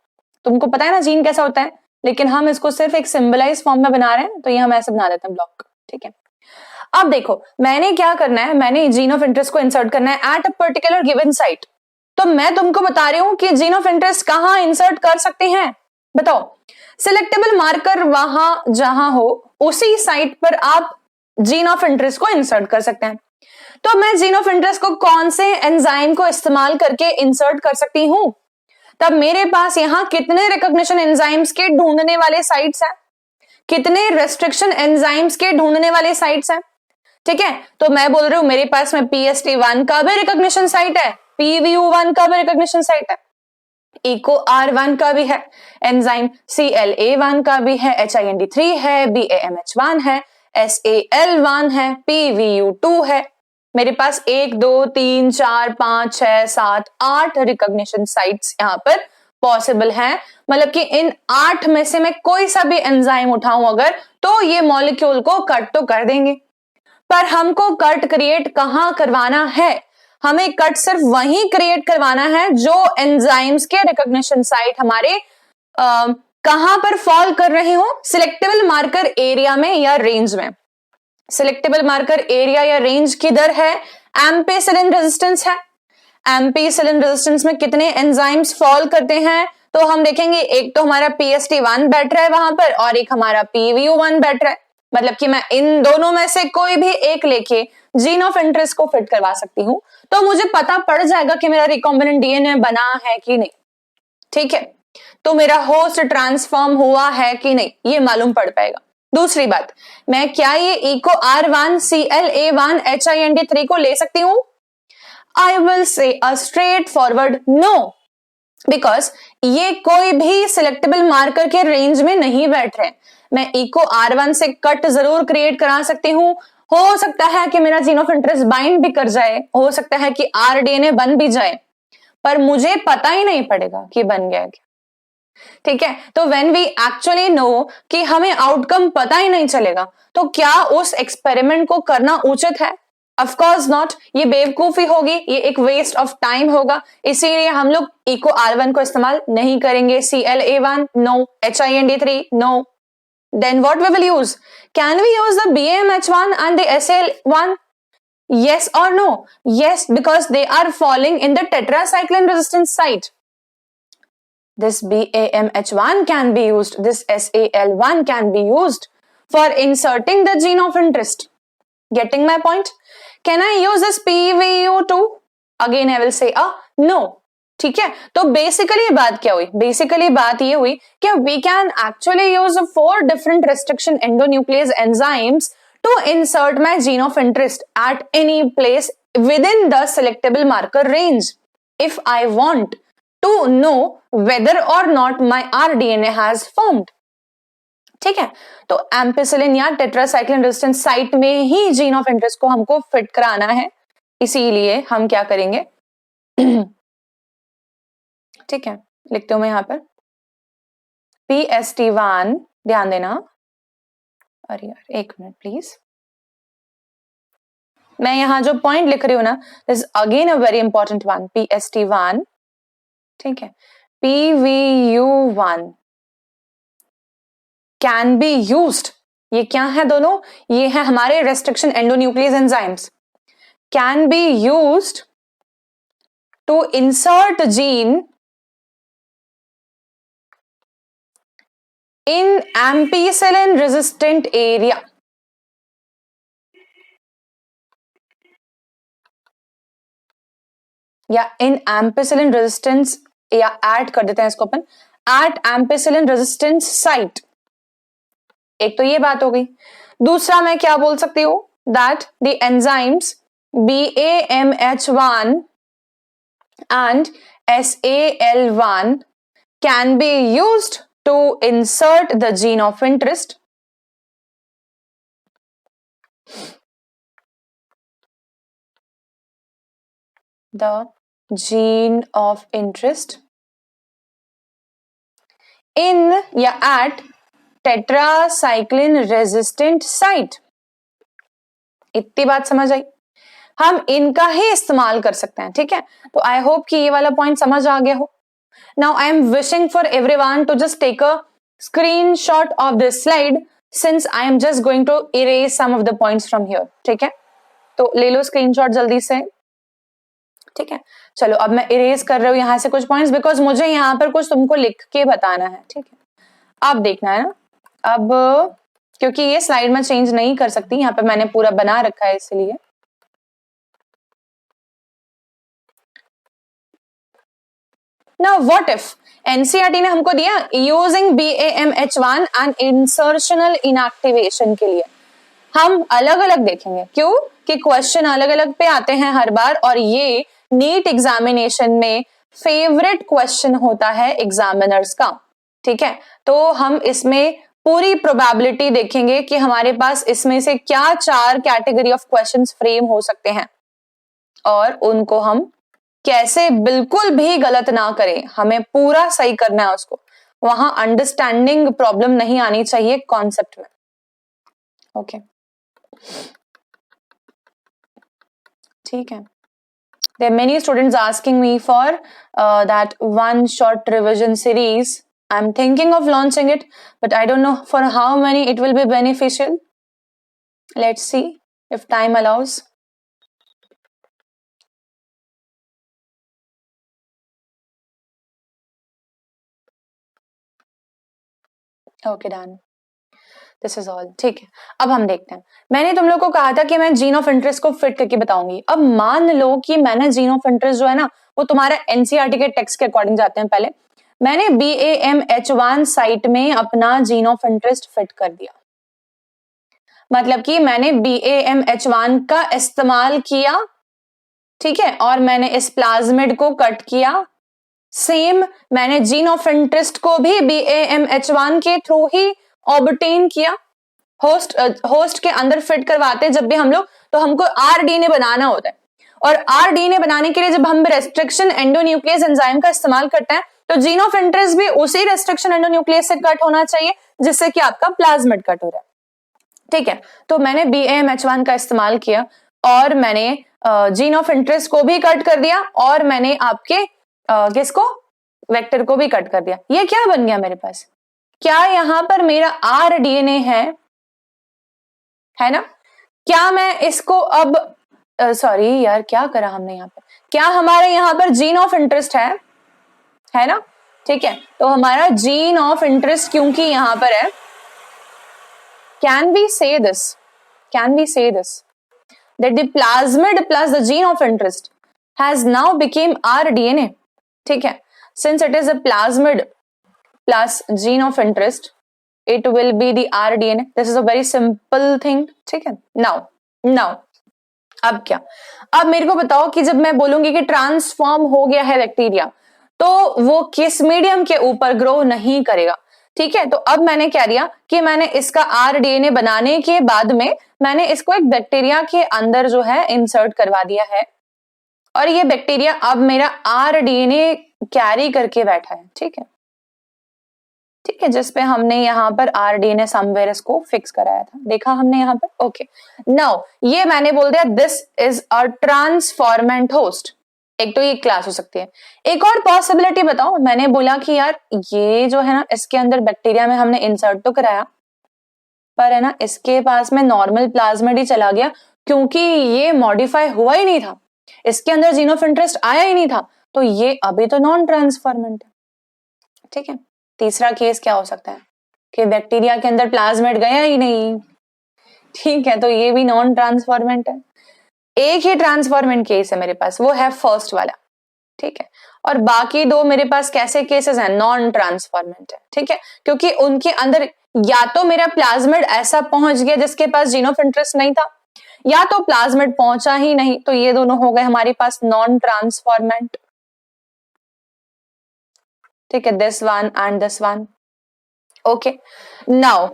तुमको पता है ना जीन कैसा होता है, लेकिन हम इसको सिर्फ एक सिंबलाइज फॉर्म में बना रहे हैं, तो ये हम ऐसे बना देते हैं ब्लॉक, ठीक है? अब देखो मैंने क्या करना है, मैंने जीन ऑफ इंटरेस्ट को इंसर्ट करना है at a particular given site. तो मैं तुमको बता रही हूं कि जीन ऑफ इंटरेस्ट कहां इंसर्ट कर सकते हैं, बताओ। सिलेक्टेबल मार्कर वहां जहां हो उसी साइट पर आप जीन ऑफ इंटरेस्ट को इंसर्ट कर सकते हैं। तो मैं जीन ऑफ इंटरेस्ट को कौन से एंजाइम को इस्तेमाल करके इंसर्ट कर सकती हूं? तब मेरे पास यहां कितने रिकॉग्निशन एंजाइम्स के ढूंढने वाले साइट्स हैं, कितने रेस्ट्रिक्शन एंजाइम्स के ढूंढने वाले साइट्स हैं, ठीक है? तो मैं बोल रही हूं मेरे पास में PST1 का भी रिकॉग्निशन साइट है, PVU1 का भी रिकॉग्निशन साइट है, EcoR1 का भी है, एंजाइम CLA1 का भी है, HIND3 है, BAMH1 है, SAL1 है, PVU2 है। मेरे पास 1 2 3 4 5 6 7 8 रिकॉग्निशन साइट्स यहां पर पॉसिबल हैं। मतलब कि इन 8 में से मैं कोई सा भी एंजाइम उठाऊं अगर, तो ये मॉलिक्यूल को कट तो कर देंगे। पर हमको कट क्रिएट कहां करवाना है? हमें कट सिर्फ वहीं क्रिएट करवाना है जो एंजाइम्स के रिकॉग्निशन साइट हमारे कहां पर फॉल कर रहे हो, सिलेक्टेबल मार्कर एरिया में या रेंज में। सिलेक्टेबल मार्कर एरिया या रेंज किधर है? एम्पेसिलिन रेजिस्टेंस है। एम्पेसिलिन रेजिस्टेंस में कितने एंजाइम्स फॉल करते हैं? तो हम देखेंगे एक तो हमारा PST1 बैठ रहा है वहां पर और एक हमारा PVU1 बैठ रहा है। मतलब कि मैं इन दोनों में से कोई भी एक लेके जीन ऑफ इंटरेस्ट को फिट करवा सकती हूं, तो मुझे पता पड़ जाएगा कि मेरा रिकॉम्बिनेंट DNA बना है कि नहीं, ठीक है? तो मेरा होस्ट ट्रांसफॉर्म हुआ है कि नहीं, ये मालूम पड़ पाएगा। दूसरी बात, मैं क्या ये EcoR1 CLA1 HIND3 को ले सकती हूं? I will say a straightforward no, because ये कोई भी सिलेक्टेबल मार्कर के रेंज में नहीं बैठ रहे। मैं EcoR1 से कट जरूर क्रिएट करा सकती हूँ, हो सकता है कि मेरा जीन ऑफ इंटरेस्ट बाइंड भी कर जाए, हो सकता है कि RDNA बन भी जाए, पर मुझे पता ही नहीं पड़ेगा कि बन गया क्या, ठीक है? तो व्हेन वी एक्चुअली नो कि हमें आउटकम पता ही नहीं चलेगा, तो क्या उस एक्सपेरिमेंट को करना उचित है? ऑफ कोर्स नॉट, ये बेवकूफी होगी, ये एक वेस्ट ऑफ टाइम होगा, इसीलिए हम लोग EcoR1 को इस्तेमाल नहीं करेंगे। CLA1 no, HIND3 no. Then what we will use? Can we use the BAMH1 and the SAL1? Yes or no? Yes, because they are falling in the tetracycline resistance site. This BAMH1 can be used, this SAL1 can be used for inserting the gene of interest. Getting my point? Can I use this PVU2? Again I will say no. ठीक है? तो basically बात क्या हुई? Basically बात ये हुई कि we can actually use 4 different restriction endonuclease enzymes to insert my gene of interest at any place within the selectable marker range if I want to know whether or not my rDNA has formed. ठीक है? तो ampicillin या tetracycline resistance site में ही gene of interest को हमको fit कराना है, इसीलिए हम क्या करेंगे ठीक है, लिखते हूं मैं यहां पर PST1, ध्यान देना। अरे यार एक मिनट प्लीज, मैं यहां जो पॉइंट लिख रही हूं ना, this again a very important one. PST1, ठीक है, PVU1 कैन बी यूज्ड, ये क्या है दोनों? ये है हमारे restriction endonuclease enzymes, can be used to insert gene in ampicillin resistant area. या in ampicillin resistance, या ऐड कर देते हैं इसको अपन, at ampicillin resistance site। एक तो ये बात हो गई। दूसरा मैं क्या बोल सकती हूं? that the enzymes BAMH1 and SAL1 can be used to insert the gene of interest the gene of interest in या एट टेट्रासाइक्लिन रेजिस्टेंट साइट। इतनी बात समझ आई? हम इनका ही इस्तेमाल कर सकते हैं, ठीक है। तो आई होप कि ये वाला पॉइंट समझ आ गया हो। Now I am wishing for everyone to just take a screenshot of this slide since I am just going to erase some of the points from here, ठीक है। तो ले लो स्क्रीनशॉट जल्दी से, ठीक है। चलो अब मैं इरेज कर रही हूं यहां से कुछ पॉइंट्स, बिकॉज मुझे यहां पर कुछ तुमको लिख के बताना है, ठीक है। अब देखना है ना, अब क्योंकि ये स्लाइड में चेंज नहीं कर सकती, यहाँ पे मैंने पूरा बना रखा है इसलिए। नाउ व्हाट इफ एनसीईआरटी ने हमको दिया using BAMH1 and insertional inactivation के लिए हम अलग अलग देखेंगे, क्यों कि क्वेश्चन अलग अलग पे आते हैं हर बार, और ये नीट एग्जामिनेशन में फेवरेट क्वेश्चन होता है एग्जामिनर्स का, ठीक है। तो हम इसमें पूरी प्रोबेबिलिटी देखेंगे कि हमारे पास इसमें से क्या 4 कैटेगरी ऑफ क्वेश्चंस फ्रेम हो सकते हैं और उनको हम कैसे बिल्कुल भी गलत ना करें, हमें पूरा सही करना है उसको, वहां अंडरस्टैंडिंग प्रॉब्लम नहीं आनी चाहिए कॉन्सेप्ट में, ओके ठीक है। There are many students asking me for that one short revision series. I'm thinking of launching it, but I don't know for how many it will be beneficial. Let's see if time allows. Okay, done. This is all, ठीक है। अब हम देखते हैं, मैंने तुम लोग को कहा था कि मैं जीन ऑफ इंटरेस्ट को फिट करके बताऊंगी। अब मान लो कि मैंने जीन ऑफ इंटरेस्ट जो है ना वो तुम्हारा एनसीईआरटी के टेक्स्ट के अकॉर्डिंग जाते हैं, पहले मैंने BAMH1 साइट में अपना जीन ऑफ इंटरेस्ट फिट कर दिया, मतलब कि मैंने BAMH1 का इस्तेमाल किया, ठीक है, और मैंने इस प्लाज्मिड को कट किया। सेम मैंने जीन ऑफ इंटरेस्ट को भी BAMH1 के थ्रू ही ऑब्टेन किया, होस्ट के अंदर फिट करवाते हैं जब भी हम लोग, तो हमको RDNA बनाना होता है, और RDNA बनाने के लिए जब हम रेस्ट्रिक्शन एंडोन्यूक्लियस एंजाइम का इस्तेमाल करते हैं तो जीन ऑफ इंटरेस्ट भी उसी रेस्ट्रिक्शन एंडोन्यूक्लियस से कट होना चाहिए जिससे कि आपका प्लाज्मिड कट हो रहा है, ठीक है। तो मैंने BAMH1 का इस्तेमाल किया और मैंने जीन ऑफ इंटरेस्ट को भी कट कर दिया और मैंने आपके किसको, वेक्टर को भी कट कर दिया। ये क्या बन गया मेरे पास, क्या यहां पर मेरा RDNA है ना, क्या मैं इसको अब सॉरी यार क्या करा हमने यहाँ पे, क्या हमारे यहाँ पर जीन ऑफ इंटरेस्ट है ना, ठीक है। तो हमारा जीन ऑफ इंटरेस्ट क्योंकि यहां पर है, can we say this that the plasmid plus the gene of interest has now became RDNA, ठीक है। Since it is a plasmid plus gene of interest, it will be the RDNA. This is a very simple thing, ठीक है। Now अब क्या, अब मेरे को बताओ कि जब मैं बोलूंगी कि ट्रांसफॉर्म हो गया है बैक्टीरिया तो वो किस मीडियम के ऊपर ग्रो नहीं करेगा, ठीक है। तो अब मैंने क्या दिया कि मैंने इसका RDNA बनाने के बाद में मैंने इसको एक बैक्टीरिया के अंदर जो है इंसर्ट करवा दिया है, और ये बैक्टीरिया अब मेरा RDNA कैरी करके बैठा है, ठीक है, जिस पे हमने यहाँ पर RDNA समवेयर इसको फिक्स कराया था, देखा हमने यहाँ पर, ओके। नाउ ये मैंने बोल दिया this is a transformant host, एक तो ये क्लास हो सकती है। एक और पॉसिबिलिटी बताओ, मैंने बोला कि यार ये जो है ना इसके अंदर बैक्टीरिया में हमने इंसर्ट तो कराया पर है ना इसके पास में नॉर्मल प्लाज्मिड ही चला गया क्योंकि ये मॉडिफाई हुआ ही नहीं था, इसके अंदर जीन ऑफ इंटरेस्ट आया ही नहीं था, तो ये अभी तो नॉन ट्रांसफॉर्मेंट है, ठीक है। तीसरा केस क्या हो सकता है कि बैक्टीरिया के अंदर प्लाज्मिड गया ही नहीं, ठीक है, तो ये भी नॉन ट्रांसफॉर्मेंट है। एक ही ट्रांसफॉर्मेंट केस है मेरे पास, वो है फर्स्ट वाला, ठीक है, और बाकी दो मेरे पास कैसे केसेस हैं, नॉन ट्रांसफॉर्मेंट है, ठीक है, क्योंकि उनके अंदर या तो मेरा प्लाज्मिड ऐसा पहुंच गया जिसके पास जीन ऑफ इंटरेस्ट नहीं था, या तो प्लाज्मिड पहुंचा ही नहीं, तो ये दोनों हो गए हमारे पास नॉन ट्रांसफॉर्मेंट, ठीक है, this one and this one, okay. Now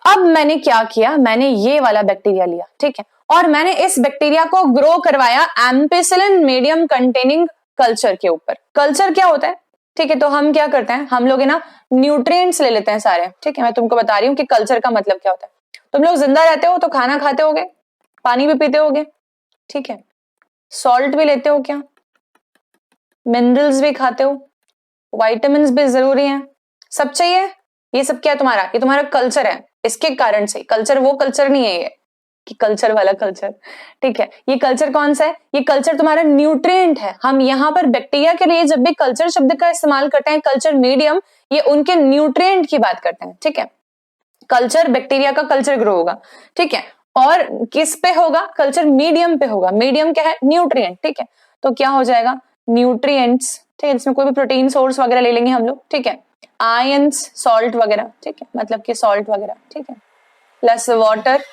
अब मैंने क्या किया, मैंने ये वाला बैक्टीरिया लिया, ठीक है, और मैंने इस बैक्टीरिया को ग्रो करवाया एम्पिसिलिन मीडियम कंटेनिंग कल्चर के ऊपर। कल्चर क्या होता है, ठीक है, तो हम क्या करते हैं, हम लोग है ना न्यूट्रिएंट्स ले लेते हैं सारे, ठीक है। मैं तुमको बता रही हूँ कि कल्चर का मतलब क्या होता है। तुम लोग जिंदा रहते हो तो खाना खाते होगे, पानी भी पीते होगे, ठीक है, सॉल्ट भी लेते हो क्या, मिनरल्स भी खाते हो, विटामिन्स भी जरूरी हैं, सब चाहिए। ये सब क्या है तुम्हारा, ये तुम्हारा कल्चर है। इसके कारण से कल्चर वो कल्चर नहीं है ये कि कल्चर वाला कल्चर, ठीक है। ये कल्चर कौन सा है, ये कल्चर तुम्हारा न्यूट्रिएंट है। हम यहाँ पर बैक्टीरिया के लिए जब भी कल्चर शब्द का इस्तेमाल करते हैं, कल्चर मीडियम, ये उनके न्यूट्रिएंट की बात करते हैं, ठीक है। कल्चर बैक्टीरिया का कल्चर ग्रो होगा, ठीक है, और किस पे होगा, कल्चर मीडियम पे होगा। मीडियम क्या है, न्यूट्रिएंट, ठीक है। तो क्या हो जाएगा, न्यूट्रिएंट्स, ठीक है, इसमें कोई भी प्रोटीन सोर्स वगैरह ले लेंगे हम लोग, ठीक है, आयंस, सॉल्ट वगैरह, ठीक है, मतलब कि सॉल्ट वगैरह, ठीक है, प्लस वाटर,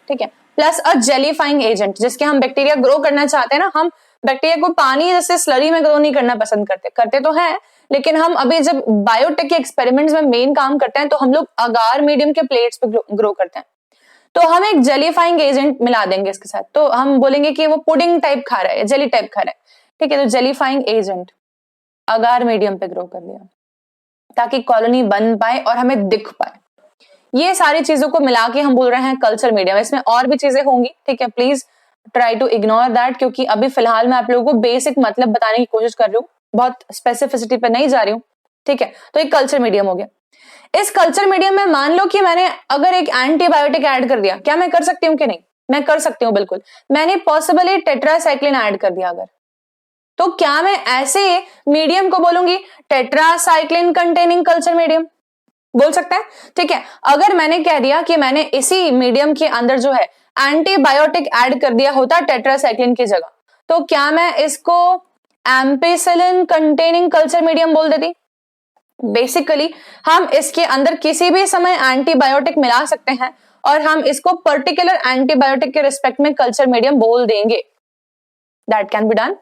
ठीक है, प्लस अ जेलीफाइंग एजेंट, जिसके हम बैक्टीरिया ग्रो करना चाहते हैं ना। हम बैक्टीरिया को पानी जैसे स्लरी में ग्रो नहीं करना पसंद करते, करते तो हैं, लेकिन हम अभी जब बायोटेक के एक्सपेरिमेंट्स में मेन काम करते हैं तो हम लोग अगार मीडियम के प्लेट्स पे ग्रो करते हैं। तो हम एक जेलीफाइंग एजेंट मिला देंगे इसके साथ, तो हम बोलेंगे कि वो पुडिंग टाइप खा रहा है, जेली टाइप खा रहा है, ठीक है। तो जेलीफाइंग एजेंट अगार मीडियम पे ग्रो कर दिया ताकि कॉलोनी बन पाए और हमें दिख पाए। ये सारी चीजों को मिला के हम बोल रहे हैं कल्चर मीडियम। इसमें और भी चीजें होंगी, ठीक है, please try to ignore that, क्योंकि अभी फिलहाल मैं आप लोगों को बेसिक मतलब बताने की कोशिश कर रही हूँ, बहुत स्पेसिफिसिटी पे नहीं जा रही हूँ, ठीक है। तो एक कल्चर मीडियम हो गया। इस कल्चर मीडियम में मान लो कि मैंने अगर एक एंटीबायोटिक ऐड कर दिया, क्या मैं कर सकती हूँ कि नहीं, मैं कर सकती हूँ, बिल्कुल। मैंने पॉसिबली टेट्रासाइक्लिन ऐड कर दिया अगर, तो क्या मैं ऐसे मीडियम को बोलूंगी टेट्रासाइक्लिन कंटेनिंग कल्चर मीडियम, बोल सकते हैं, ठीक है। अगर मैंने कह दिया कि मैंने इसी मीडियम के अंदर जो है एंटीबायोटिक ऐड कर दिया होता टेट्रासाइक्लिन की जगह, तो क्या मैं इसको एम्पिसिलिन कंटेनिंग कल्चर मीडियम बोल देती। बेसिकली हम इसके अंदर किसी भी समय एंटीबायोटिक मिला सकते हैं और हम इसको पर्टिकुलर एंटीबायोटिक के रिस्पेक्ट में कल्चर मीडियम बोल देंगे, दैट कैन बी डन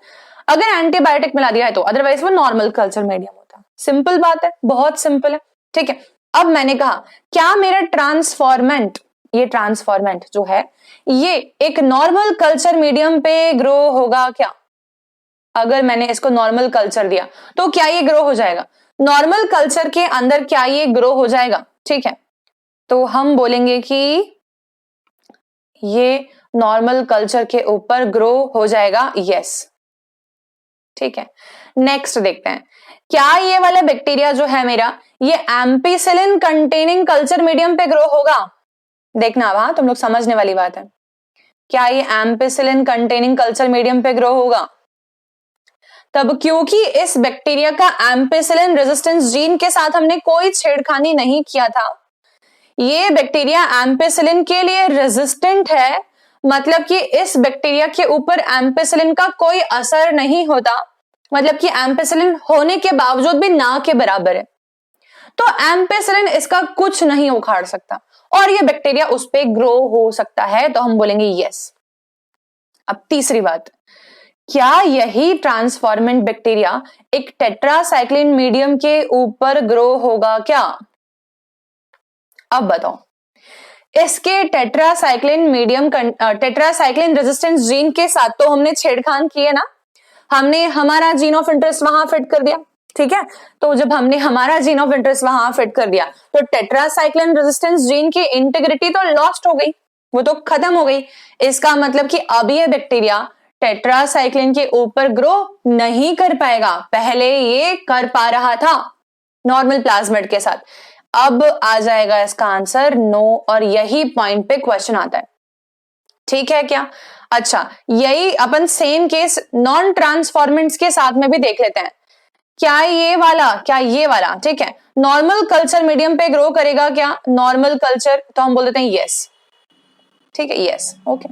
अगर एंटीबायोटिक मिला दिया है तो, अदरवाइज वो नॉर्मल कल्चर मीडियम होता है। सिंपल बात है, बहुत सिंपल है, ठीक है। अब मैंने कहा क्या मेरा ट्रांसफॉर्मेंट, ये ट्रांसफॉर्मेंट जो है ये एक नॉर्मल कल्चर मीडियम पे ग्रो होगा क्या, अगर मैंने इसको नॉर्मल कल्चर दिया तो क्या ये ग्रो हो जाएगा, नॉर्मल कल्चर के अंदर क्या ये ग्रो हो जाएगा, ठीक है। तो हम बोलेंगे कि ये नॉर्मल कल्चर के ऊपर ग्रो हो जाएगा, यस, ठीक है। नेक्स्ट देखते हैं, क्या ये वाला बैक्टीरिया जो है मेरा ये एम्पिसिलिन कंटेनिंग कल्चर मीडियम पे ग्रो होगा। देखना वहां तुम लोग समझने वाली बात है, क्या ये एम्पिसिलिन कंटेनिंग कल्चर मीडियम पे ग्रो होगा। तब क्योंकि इस बैक्टीरिया का एम्पिसिलिन रेजिस्टेंस जीन के साथ हमने कोई छेड़खानी नहीं किया था, ये बैक्टीरिया एम्पिसिलिन के लिए रेजिस्टेंट है, मतलब कि इस बैक्टीरिया के ऊपर एम्पिसिलिन का कोई असर नहीं होता, मतलब कि एम्पिसिलिन होने के बावजूद भी ना के बराबर है, तो एम्पिसिलिन इसका कुछ नहीं उखाड़ सकता और ये बैक्टीरिया उस पे ग्रो हो सकता है, तो हम बोलेंगे यस। अब तीसरी बात, क्या यही ट्रांसफॉर्मेंट बैक्टीरिया एक टेट्रासाइक्लिन मीडियम के ऊपर ग्रो होगा क्या। अब बताओ, इसके tetracycline medium tetracycline resistance gene के साथ तो हमने छेड़खान की है ना, हमने हमारा जीन ऑफ इंटरेस्ट वहां फिट कर दिया, ठीक है। तो जब हमने हमारा जीन ऑफ इंटरेस्ट वहां फिट कर दिया तो टेट्रासाइक्लिन रेजिस्टेंस जीन की इंटीग्रिटी तो लॉस्ट हो गई, वो तो खत्म हो गई। इसका मतलब कि अब ये बैक्टीरिया टेट्रासाइक्लिन के ऊपर ग्रो नहीं कर पाएगा, पहले ये कर पा रहा था नॉर्मल प्लाज्मिड के साथ। अब आ जाएगा इसका आंसर नो, और यही पॉइंट पे क्वेश्चन आता है, ठीक है क्या। अच्छा, यही अपन सेम केस नॉन ट्रांसफॉर्मेंट्स के साथ में भी देख लेते हैं, क्या ये वाला ठीक है नॉर्मल कल्चर मीडियम पे ग्रो करेगा क्या, नॉर्मल कल्चर, तो हम बोल देते हैं यस, ठीक है, यस, ओके।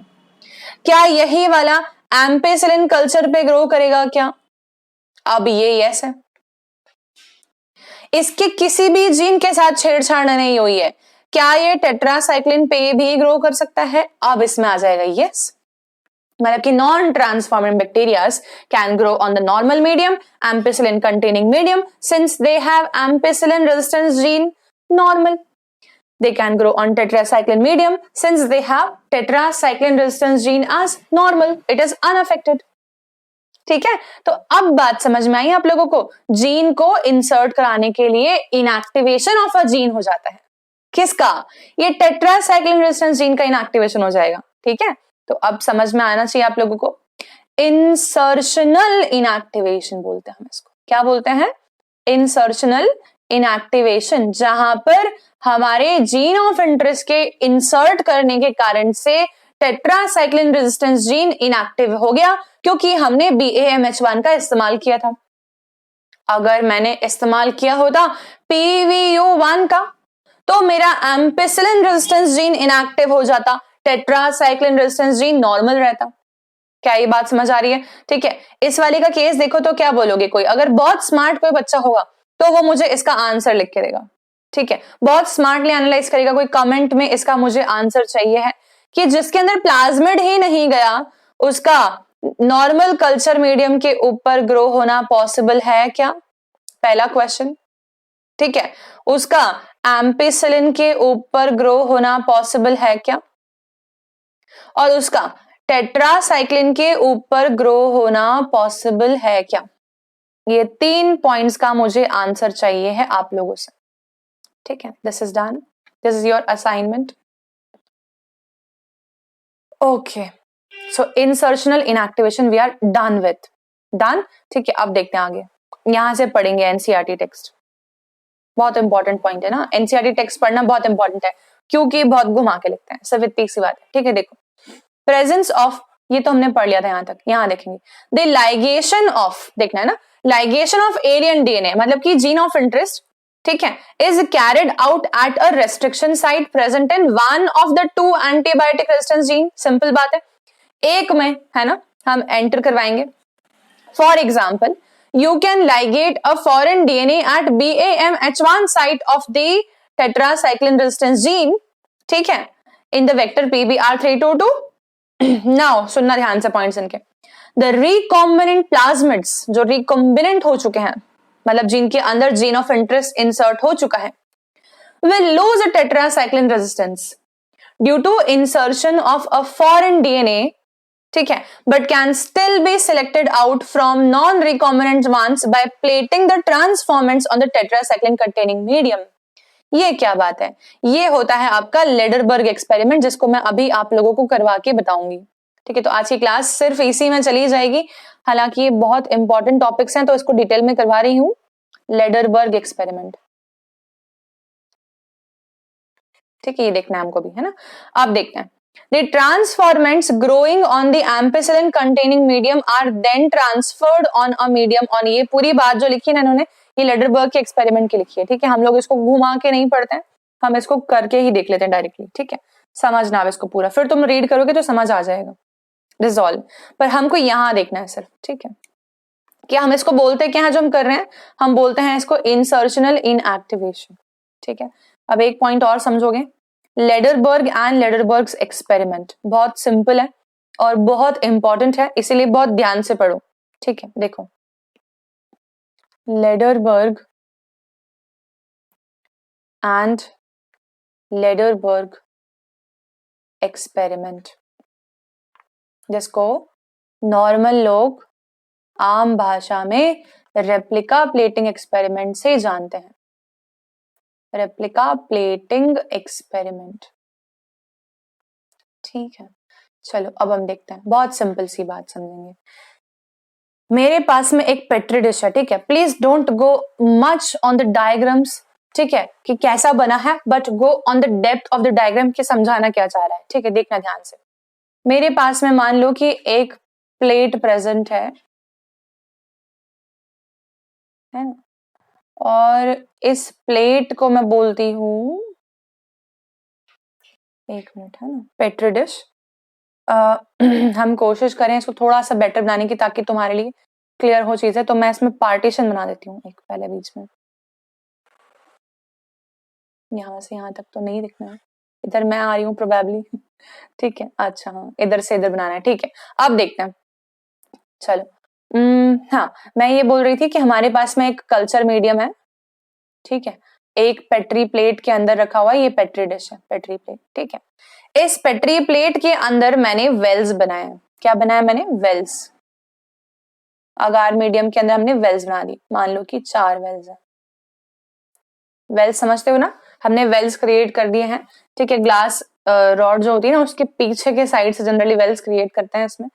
क्या यही वाला एम्पिसिलिन कल्चर पे ग्रो करेगा क्या, अब ये यस है। इसके किसी भी जीन के साथ छेड़छाड़ नहीं हुई है, क्या ये टेट्रासाइक्लिन पे भी ग्रो कर सकता है, अब इसमें आ जाएगा यस, मतलब कि non transformant bacterias can grow on the normal medium ampicillin containing medium since they have ampicillin resistance gene normal, they can grow on tetracycline medium since they have tetracycline resistance gene as normal, it is unaffected, ठीक है, तो अब बात समझ में आई आप लोगों को। जीन को इंसर्ट कराने के लिए इनएक्टिवेशन ऑफ अ जीन हो जाता है। किसका? ये टेट्रासाइक्लिन रेजिस्टेंस जीन का इनएक्टिवेशन हो जाएगा। ठीक है, तो अब समझ में आना चाहिए आप लोगों को। इंसर्शनल इनएक्टिवेशन बोलते हैं हम इसको। क्या बोलते हैं? इंसर्शनल इनएक्टिवेशन, जहां पर हमारे जीन ऑफ इंटरेस्ट के इंसर्ट करने के कारण से टेट्रासाइक्लिन रेजिस्टेंस जीन इनएक्टिव हो गया, क्योंकि हमने BAMH1 का इस्तेमाल किया था। अगर मैंने इस्तेमाल किया होता PVU1 का, तो मेरा एम्पिसिलिन रेजिस्टेंस जीन इनएक्टिव हो जाता, टेट्रासाइक्लिन रेजिस्टेंस जीन नॉर्मल रहता। क्या ये बात समझ आ रही है? ठीक है, इस वाली का केस देखो तो क्या बोलोगे? कोई अगर बहुत स्मार्ट कोई बच्चा होगा तो वो मुझे इसका आंसर लिख के देगा। ठीक है, बहुत स्मार्टली एनालाइज करेगा, कोई कमेंट में इसका मुझे आंसर चाहिए है कि जिसके अंदर प्लाज्मिड ही नहीं गया उसका नॉर्मल कल्चर मीडियम के ऊपर ग्रो होना पॉसिबल है क्या? पहला क्वेश्चन। ठीक है, उसका एम्पिसिलिन के ऊपर ग्रो होना पॉसिबल है क्या? और उसका टेट्रासाइक्लिन के ऊपर ग्रो होना पॉसिबल है क्या? ये 3 पॉइंट्स का मुझे आंसर चाहिए है आप लोगों से। ठीक है, this is done, this is your assignment. Okay, so insertional inactivation we are done with. Done. ठीक है, अब देखते हैं आगे। यहां से पढ़ेंगे एनसीईआरटी टेक्स्ट। बहुत इंपॉर्टेंट पॉइंट है ना, एनसीईआरटी टेक्स्ट पढ़ना बहुत इंपॉर्टेंट है, क्योंकि बहुत घुमा के लिखते हैं, सिर्फ इतनी सी बात है। ठीक है, देखो, प्रेजेंस ऑफ, ये तो हमने पढ़ लिया था यहां तक। यहां देखेंगे द लाइगेशन ऑफ, देखना है ना, लाइगेशन ऑफ एलियन डीएनए मतलब कि जीन ऑफ इंटरेस्ट, ठीक है, is carried out at a restriction site present in one of the 2 antibiotic resistance gene. Simple बात है, एक में है ना हम एंटर करवाएंगे। For example, you can ligate a foreign DNA at BAMH1 site of the tetracycline resistance gene, ठीक है, in the vector PBR322। Now सुनना ध्यान से पॉइंट्स इनके। द रिकॉम्बिनेंट प्लाज्मिड्स, जो रिकॉम्बिनेंट हो चुके हैं मतलब जिनके अंदर जीन ऑफ इंटरेस्ट इंसर्ट हो चुका है, will lose a tetracycline resistance due to insertion of a foreign DNA, ठीक है, but can still be selected out from non recombinant ones by plating the transformants on the tetracycline containing medium. ये क्या बात है? ये होता है आपका लेडरबर्ग एक्सपेरिमेंट, जिसको मैं अभी आप लोगों को करवा के बताऊंगी। ठीक है, तो आज की क्लास सिर्फ इसी में चली जाएगी, हालांकि ये बहुत इंपॉर्टेंट टॉपिक्स हैं तो इसको डिटेल में करवा रही हूं। लेडरबर्ग एक्सपेरिमेंट, ठीक है, ये देखना है हमको भी, है ना। अब देखते हैं, the transformants growing on the ampicillin containing medium are then transferred on a medium on, ये पूरी बात जो लिखी है ना इन्होंने, ये लेडरबर्ग के एक्सपेरिमेंट की लिखी है। ठीक है, हम लोग इसको घुमा के नहीं पढ़ते हैं, हम इसको करके ही देख लेते हैं डायरेक्टली। ठीक है, समझना अब इसको पूरा, फिर तुम रीड करोगे तो समझ आ जाएगा रिजॉल्व, पर हमको यहां देखना है सिर्फ। ठीक है, क्या हम इसको बोलते क्या है जो हम कर रहे हैं? हम बोलते हैं इसको इंसर्शनल इनएक्टिवेशन। ठीक है, अब एक पॉइंट और समझोगे, लेडरबर्ग एंड लेडरबर्ग्स एक्सपेरिमेंट बहुत सिंपल है और बहुत इंपॉर्टेंट है, इसीलिए बहुत ध्यान से पढ़ो। ठीक है, देखो, लेडरबर्ग एंड लेडरबर्ग एक्सपेरिमेंट, जिसको नॉर्मल लोग आम भाषा में रेप्लिका प्लेटिंग एक्सपेरिमेंट से जानते हैं। रेप्लिका प्लेटिंग एक्सपेरिमेंट, ठीक है, चलो अब हम देखते हैं, बहुत सिंपल सी बात समझेंगे। मेरे पास में एक पेट्री डिश है, ठीक है, please don't go much on the diagrams, ठीक है, कि कैसा बना है, but go on the depth of the diagram कि समझाना क्या चाह रहा है। ठीक है, देखना ध्यान से। मेरे पास में मान लो कि एक प्लेट प्रेजेंट है ना, और इस प्लेट को मैं बोलती हूं, एक मिनट, है ना, पेट्री डिश। हम कोशिश करें इसको थोड़ा सा बेटर बनाने की, ताकि तुम्हारे लिए क्लियर हो चीजें। तो मैं इसमें पार्टीशन बना देती हूँ एक, पहले बीच में, यहां से यहां तक तो नहीं दिखना है, इधर मैं आ रही हूँ प्रोबेबली। ठीक है, अच्छा हाँ, इधर से इधर बनाना है। ठीक है, अब देखते हैं, चलो। हाँ, मैं ये बोल रही थी कि हमारे पास में एक कल्चर मीडियम है, ठीक है, एक पेट्री प्लेट के अंदर रखा हुआ है, ये पेट्री डिश है, पेट्री प्लेट। ठीक है, इस पेट्री प्लेट के अंदर मैंने वेल्स बनाए। क्या बनाया मैंने? वेल्स। अगार मीडियम के अंदर हमने वेल्स बना दी, मान लो कि 4 वेल्स है। वेल्स समझते हो ना, हमने वेल्स क्रिएट कर दिए हैं, ठीक है। ग्लास रॉड जो होती है ना उसके पीछे के साइड से जनरली वेल्स क्रिएट करते हैं। इसमें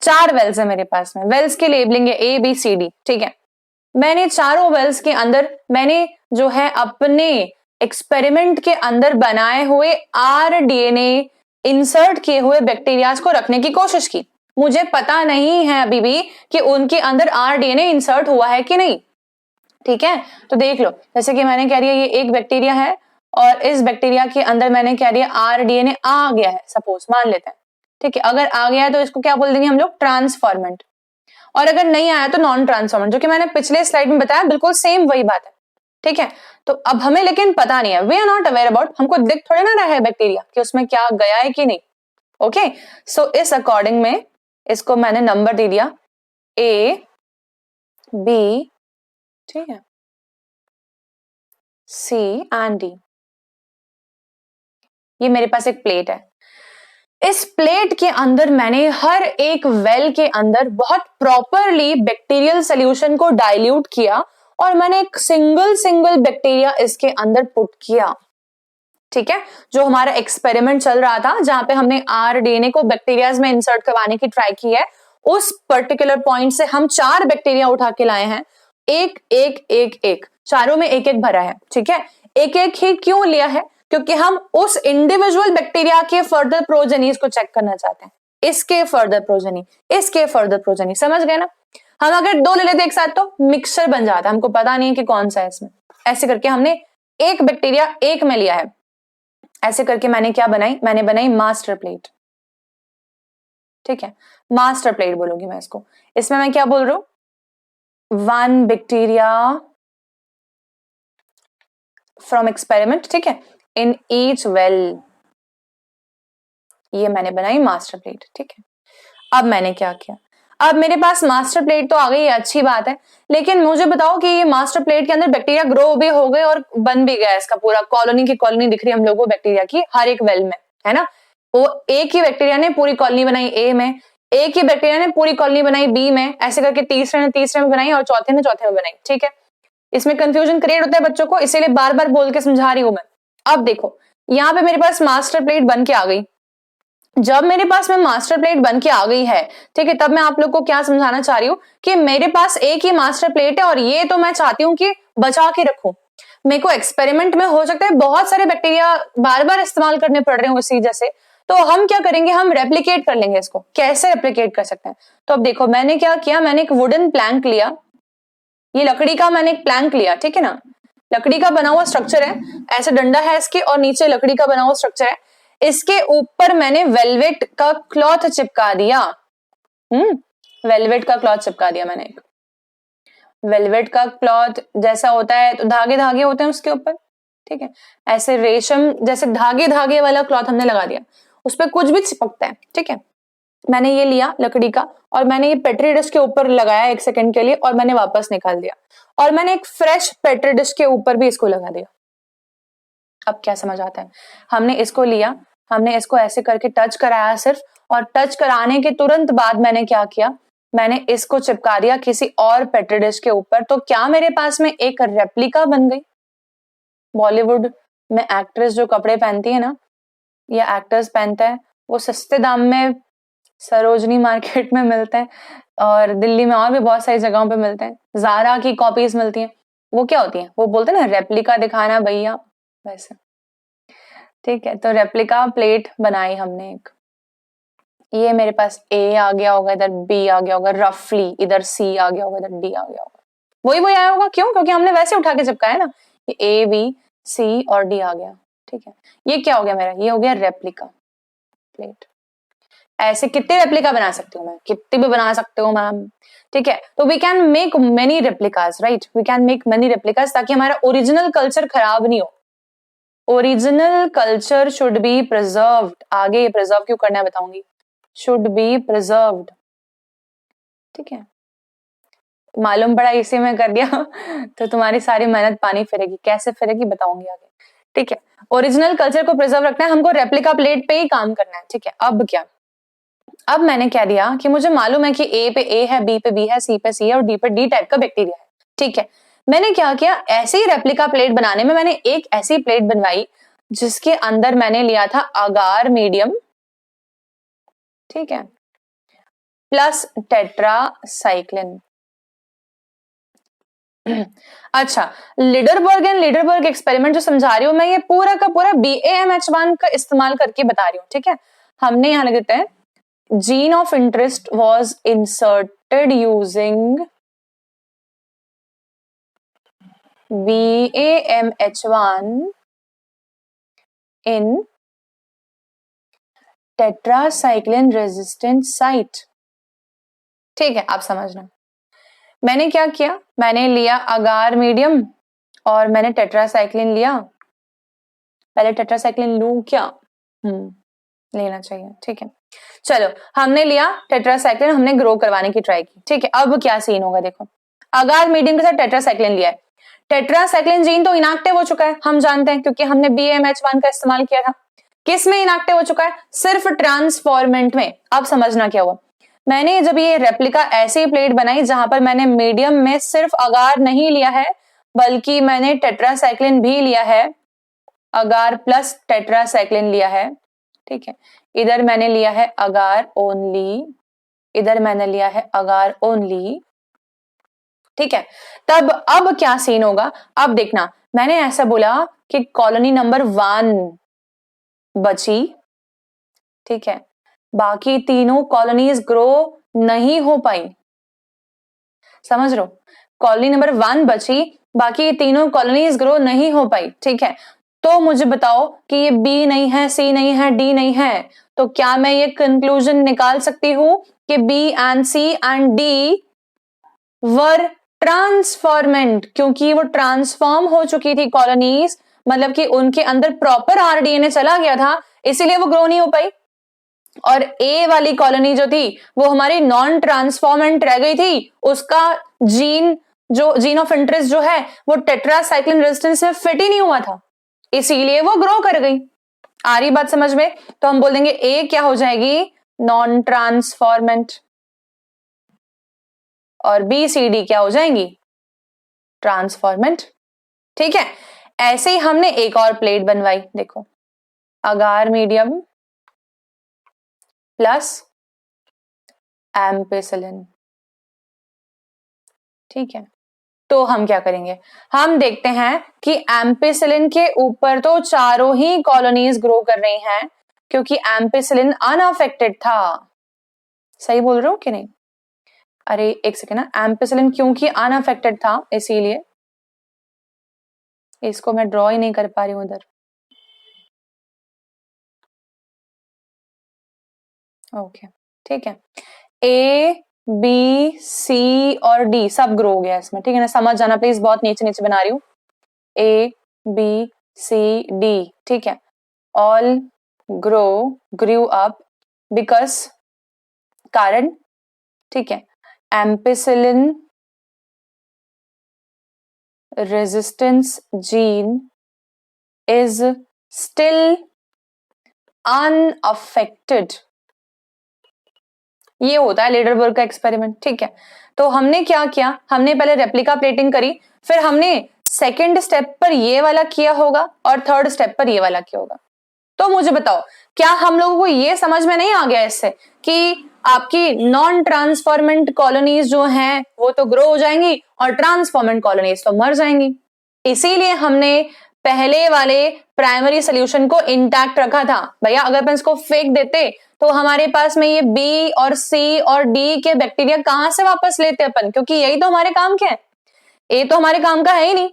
4 वेल्स है मेरे पास में। वेल्स की लेबलिंग है ABCD, ठीक है। मैंने चारों वेल्स के अंदर मैंने जो है अपने एक्सपेरिमेंट के अंदर बनाए हुए rDNA इंसर्ट किए हुए बैक्टीरियाज को रखने की कोशिश की। मुझे पता नहीं है अभी भी कि उनके अंदर rDNA इंसर्ट हुआ है कि नहीं, ठीक है। तो देख लो, जैसे कि मैंने कह दिया ये एक बैक्टीरिया है और इस बैक्टीरिया के अंदर मैंने कह दिया rDNA आ गया है, सपोज मान लेते हैं, ठीक है। अगर आ गया है तो इसको क्या बोल देंगे हम लोग, ट्रांसफॉर्मेंट। और अगर नहीं आया तो नॉन ट्रांसफॉर्मेंट, जो कि मैंने पिछले स्लाइड में बताया, बिल्कुल सेम वही बात है, ठीक है। तो अब हमें लेकिन पता नहीं है, we are not aware about, हमको दिख थोड़े ना रहा है बैक्टीरिया कि उसमें क्या गया है कि नहीं, ओके। सो इस अकॉर्डिंग में इसको मैंने नंबर दे दिया A B, ठीक है, C एंड D। ये मेरे पास एक प्लेट है। इस प्लेट के अंदर मैंने हर एक वेल के अंदर बहुत प्रॉपरली बैक्टीरियल सॉल्यूशन को डाइल्यूट किया और मैंने एक सिंगल बैक्टीरिया इसके अंदर पुट किया, ठीक है। जो हमारा एक्सपेरिमेंट चल रहा था जहां पे हमने rDNA को बैक्टीरियाज में इंसर्ट करवाने की ट्राई की है, उस पर्टिकुलर पॉइंट से हम 4 बैक्टीरिया उठा के लाए हैं। एक एक एक एक, चारों में एक एक भरा है, ठीक है। एक एक ही क्यों लिया है, क्योंकि हम उस इंडिविजुअल बैक्टीरिया के फर्दर प्रोजेनीज को चेक करना चाहते हैं। इसके फर्दर प्रोजेनी, इसके फर्दर प्रोजेनी, समझ गए ना। हम अगर 2 ले लेते एक साथ तो मिक्सचर बन जाता है, हमको पता नहीं है कि कौन सा है इसमें। ऐसे करके हमने एक बैक्टीरिया एक में लिया है। ऐसे करके मैंने क्या बनाई, मैंने बनाई मास्टर प्लेट, ठीक है। मास्टर प्लेट बोलूंगी मैं इसको। इसमें मैं क्या बोल रहा हूं, 1 बैक्टीरिया फ्रॉम एक्सपेरिमेंट, ठीक है, इन ईच वेल। ये मैंने बनाई मास्टर प्लेट, ठीक है। अब मैंने क्या किया, अब मेरे पास मास्टर प्लेट तो आ गई, अच्छी बात है, लेकिन मुझे बताओ कि ये मास्टर प्लेट के अंदर बैक्टीरिया ग्रो भी हो गए और बन भी गया, इसका पूरा कॉलोनी की कॉलोनी दिख रही है हम लोगों को बैक्टीरिया की हर एक वेल में, है ना। वो एक ही बैक्टीरिया ने पूरी कॉलोनी बनाई A में, एक ही बैक्टीरिया ने पूरी कॉलोनी बनाई B में, ऐसे करके तीसरे ने तीसरे में बनाई और चौथे ने चौथे में बनाई, ठीक है। इसमें कंफ्यूजन क्रिएट होता है बच्चों को, इसीलिए बार बार बोल के समझा रही हूं मैं। अब देखो, यहाँ पे मेरे पास मास्टर प्लेट बन के आ गई। जब मेरे पास में मास्टर प्लेट बन के आ गई है, ठीक है, तब मैं आप लोग को क्या समझाना चाह रही हूँ कि मेरे पास एक ही मास्टर प्लेट है और ये तो मैं चाहती हूँ कि बचा के रखूं। मेरे को एक्सपेरिमेंट में हो सकता है बहुत सारे बैक्टीरिया बार बार इस्तेमाल करने पड़ रहे हो इसी जैसे, तो हम क्या करेंगे, हम रेप्लिकेट कर लेंगे इसको। कैसे रेप्लिकेट कर सकते हैं, तो अब देखो मैंने क्या किया, मैंने एक वुडन प्लैंक लिया, ये लकड़ी का मैंने एक प्लैंक लिया, ठीक है ना। लकड़ी का बना हुआ स्ट्रक्चर है, ऐसे डंडा है इसके और नीचे लकड़ी का बना हुआ स्ट्रक्चर है। इसके ऊपर मैंने वेलवेट का क्लॉथ चिपका दिया। वेलवेट का क्लॉथ चिपका दिया मैंने। एक वेलवेट का क्लॉथ जैसा होता है तो धागे धागे होते हैं उसके ऊपर, ठीक है। ऐसे रेशम जैसे धागे धागे वाला क्लॉथ हमने लगा दिया, उस पर कुछ भी चिपकता है, ठीक है। मैंने ये लिया लकड़ी का और मैंने ये पेट्री डिश के ऊपर लगाया 1 सेकंड के लिए और मैंने वापस निकाल दिया और मैंने एक फ्रेश पेट्री डिश के ऊपर भी इसको लगा दिया। अब क्या समझ आता है, हमने इसको लिया, हमने इसको ऐसे करके टच कराया सिर्फ, और टच कराने के तुरंत बाद मैंने क्या किया, मैंने इसको चिपका दिया किसी और पेट्री डिश के ऊपर। तो क्या मेरे पास में एक रेप्लिका बन गई। बॉलीवुड में एक्ट्रेस जो कपड़े पहनती है ना, या एक्टर्स पहनता है, वो सस्ते दाम में सरोजनी मार्केट में मिलते हैं और दिल्ली में और भी बहुत सारी जगहों पे मिलते हैं। ज़ारा की कॉपीज मिलती हैं, वो क्या होती हैं, वो बोलते हैं ना रेप्लिका दिखाना भैया, वैसे, ठीक है। तो रेप्लिका प्लेट बनाई हमने एक। ये मेरे पास A आ गया होगा, इधर B आ गया होगा, रफली इधर C आ गया होगा, इधर D आ गया होगा, वही आया होगा। क्यों, क्योंकि हमने वैसे उठा के चिपकाया ना। ये A B C और D आ गया, ठीक है। ये क्या हो गया मेरा, ये हो गया रेप्लिका प्लेट। ऐसे कितने रेप्लिका बना सकती हूँ मैं, कितने भी बना सकते हो मैम, ठीक है। तो we can make many replicas, right, we can make many replicas, ताकि हमारा ओरिजिनल कल्चर खराब नहीं हो। Original culture should be preserved, आगे प्रिजर्व क्यों करना है बताऊंगी, शुड बी प्रिजर्व्ड, ठीक है। मालूम पड़ा इसी में कर दिया तो तुम्हारी सारी मेहनत पानी फिरेगी, कैसे फिरेगी बताऊंगी आगे, ठीक है। ओरिजिनल कल्चर को प्रिजर्व रखना है हमको, रेप्लिका प्लेट पे ही काम करना है, ठीक है। अब क्या, अब मैंने क्या दिया कि मुझे मालूम है कि ए पे ए है, बी पे बी है, सी पे सी है और डी पे डी टाइप का बैक्टीरिया है, ठीक है। मैंने क्या किया, ऐसे ही रेप्लिका प्लेट बनाने में मैंने एक ऐसी प्लेट बनवाई जिसके अंदर मैंने लिया था अगार मीडियम, ठीक है, प्लस टेट्रासाइक्लिन। अच्छा, लिडरबर्ग एंड लिडरबर्ग एक्सपेरिमेंट जो समझा रही हूं मैं, ये पूरा का पूरा BAMH1 का इस्तेमाल करके बता रही हूँ, ठीक है। हमने यहां लिख देते हैं, gene of interest was inserted using BAMH1 in tetracycline resistant site, ठीक है। आप समझना, मैंने क्या किया, मैंने लिया अगार मीडियम और मैंने टेट्रासाइक्लिन लिया। पहले टेट्रासाइक्लिन लूं क्या? लेना चाहिए, ठीक है। चलो, हमने लिया टेट्रासाइक्लिन, हमने ग्रो करवाने की ट्राई की, ठीक है। अब क्या सीन होगा देखो, अगार मीडियम के साथ टेट्रासाइक्लिन लिया है, टेट्रासाइक्लिन जीन तो इनएक्टिव हो चुका है, हम जानते हैं क्योंकि हमने BAMH1 का इस्तेमाल किया था। किस में इनएक्टिव हो चुका है? सिर्फ ट्रांसफॉर्मेंट में। अब समझना क्या हुआ, मैंने जब ये रेप्लिका ऐसी प्लेट बनाई जहां पर मैंने मीडियम में सिर्फ अगार नहीं लिया है बल्कि मैंने टेट्रासाइक्लिन भी लिया है, अगार प्लस टेट्रासाइक्लिन लिया है, ठीक है। इधर मैंने लिया है अगार ओनली, इधर मैंने लिया है अगार ओनली, ठीक है। तब अब क्या सीन होगा, अब देखना, मैंने ऐसा बोला कि कॉलोनी नंबर 1 बची, ठीक है, बाकी तीनों कॉलोनीज ग्रो नहीं हो पाई, समझ लो, कॉलोनी नंबर 1 बची, बाकी तीनों कॉलोनीज ग्रो नहीं हो पाई, ठीक है। तो मुझे बताओ कि ये बी नहीं है, सी नहीं है, डी नहीं है, तो क्या मैं ये कंक्लूजन निकाल सकती हूं कि B and C and D were transformant, क्योंकि वो ट्रांसफॉर्म हो चुकी थी कॉलोनीज, मतलब कि उनके अंदर प्रॉपर RDNA चला गया था, इसीलिए वो ग्रो नहीं हो पाई। और ए वाली कॉलोनी जो थी वो हमारी नॉन ट्रांसफॉर्मेंट रह गई थी, उसका जीन जो जीन ऑफ इंटरेस्ट जो है वो टेट्रासाइक्लिन रेजिस्टेंस में फिट ही नहीं हुआ था, इसीलिए वो ग्रो कर गई। आ रही बात समझ में? तो हम बोल देंगे ए क्या हो जाएगी, नॉन ट्रांसफॉर्मेंट, और बी सी डी क्या हो जाएंगी, ट्रांसफॉर्मेंट, ठीक है। ऐसे ही हमने एक और प्लेट बनवाई, देखो, अगार मीडियम प्लस एम्पिसिलिन, ठीक है। तो हम क्या करेंगे, हम देखते हैं कि एम्पिसिलिन के ऊपर तो चारों ही कॉलोनीज ग्रो कर रही हैं क्योंकि एम्पिसिलिन अनअफेक्टेड था, सही बोल रहे हो कि नहीं? अरे एक सेकेंड ना, एम्पिसिलिन क्योंकि अनअफेक्टेड था इसीलिए, इसको मैं ड्रॉ ही नहीं कर पा रही हूं उधर, ओके, ठीक है। ए बी सी और डी सब ग्रो हो गया इसमें, ठीक है ना, समझ जाना प्लीज, बहुत नीचे नीचे बना रही हूं, ए बी सी डी, ठीक है, ऑल grew up because, कारण, ठीक है, ampicillin resistance gene is still unaffected, ये होता है लीडरबर्ग का एक्सपेरिमेंट, ठीक है। तो हमने क्या किया, हमने पहले रेप्लिका प्लेटिंग करी, फिर हमने सेकेंड स्टेप पर ये वाला किया होगा और थर्ड स्टेप पर ये वाला किया होगा। तो मुझे बताओ, क्या हम लोगों को ये समझ में नहीं आ गया इससे कि आपकी नॉन ट्रांसफॉर्मेंट कॉलोनीज जो हैं वो तो ग्रो हो जाएंगी और ट्रांसफॉर्मेंट कॉलोनीज तो मर जाएंगी, इसीलिए हमने पहले वाले प्राइमरी सोल्यूशन को इंटैक्ट रखा था। भैया अगर अपन इसको फेंक देते तो हमारे पास में ये बी और सी और डी के बैक्टीरिया कहां से वापस लेते अपन, क्योंकि यही तो हमारे काम के हैं, ए तो हमारे काम का है ही नहीं।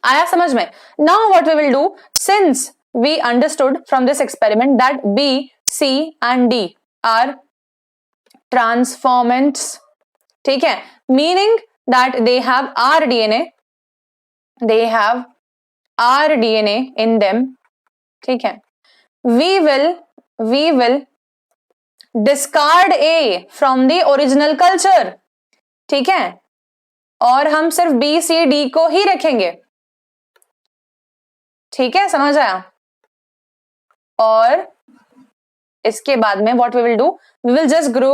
आया समझ में? Now what we will do, since we understood from this experiment that B, C and D are transformants, ठीक है, meaning that they have RDNA in them, ठीक है। we will discard A from the original culture, ठीक है, और हम सिर्फ B, C, D को ही रखेंगे, ठीक है, समझ आया? और इसके बाद में what we will do, we will just grow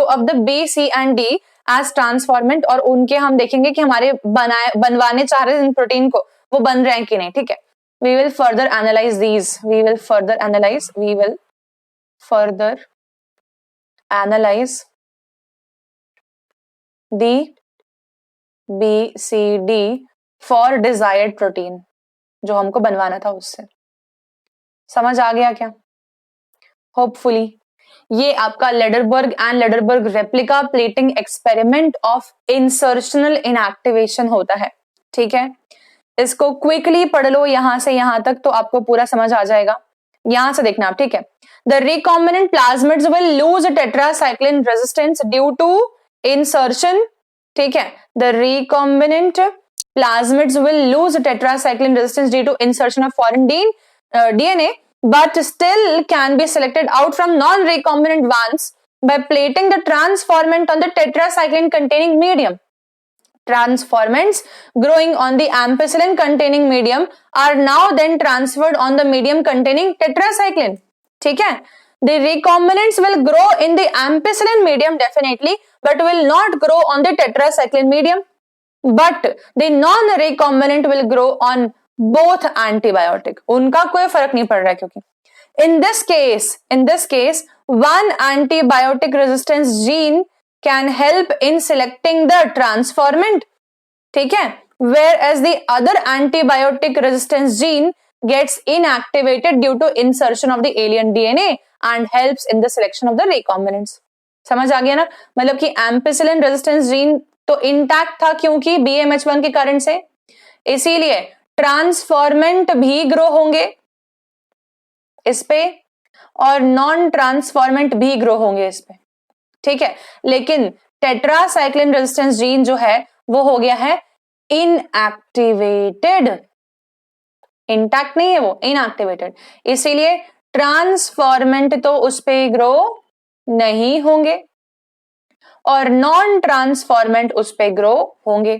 up the B C and D as transformant, और उनके हम देखेंगे कि हमारे बनवाने चाह रहे इन प्रोटीन को वो बन रहे हैं कि नहीं, ठीक है। We will further analyze these, we will further analyze the B C D for desired protein, जो हमको बनवाना था उससे। समझ आ गया क्या? होपफुली। ये आपका Lederberg and Lederberg replica plating experiment of insertional inactivation होता है, ठीक है। इसको क्विकली पढ़ लो यहां से यहां तक, तो आपको पूरा समझ आ जाएगा। यहां से देखना आप, ठीक है। The recombinant plasmids will lose tetracycline resistance due to insertion, ठीक है। The recombinant plasmids will lose tetracycline resistance due to insertion of foreign DNA, but still can be selected out from non-recombinant ones by plating the transformant on the tetracycline containing medium. Transformants growing on the ampicillin containing medium are now then transferred on the medium containing tetracycline, ठीक है। The recombinants will grow in the ampicillin medium definitely, but will not grow on the tetracycline medium. But the non-recombinant will grow on both antibiotic. उनका कोई फर्क नहीं पड़ रहा है, क्योंकि in this case one antibiotic resistance gene can help in selecting the transformant, ठीक है, whereas the other antibiotic resistance gene gets inactivated due to insertion of the alien DNA and helps in the selection of the recombinants. समझ आ गया ना? मतलब कि ampicillin resistance gene तो intact था क्योंकि BMH1 के कारण से, इसीलिए ट्रांसफॉर्मेंट भी ग्रो होंगे इस पे और नॉन ट्रांसफॉर्मेंट भी ग्रो होंगे इस पे, ठीक है। लेकिन टेट्रासाइक्लिन रेजिस्टेंस जीन जो है वो हो गया है इनएक्टिवेटेड, इंटैक्ट नहीं है वो, इनएक्टिवेटेड, इसीलिए ट्रांसफॉर्मेंट तो उस पे ग्रो नहीं होंगे और नॉन ट्रांसफॉर्मेंट उस पे ग्रो होंगे।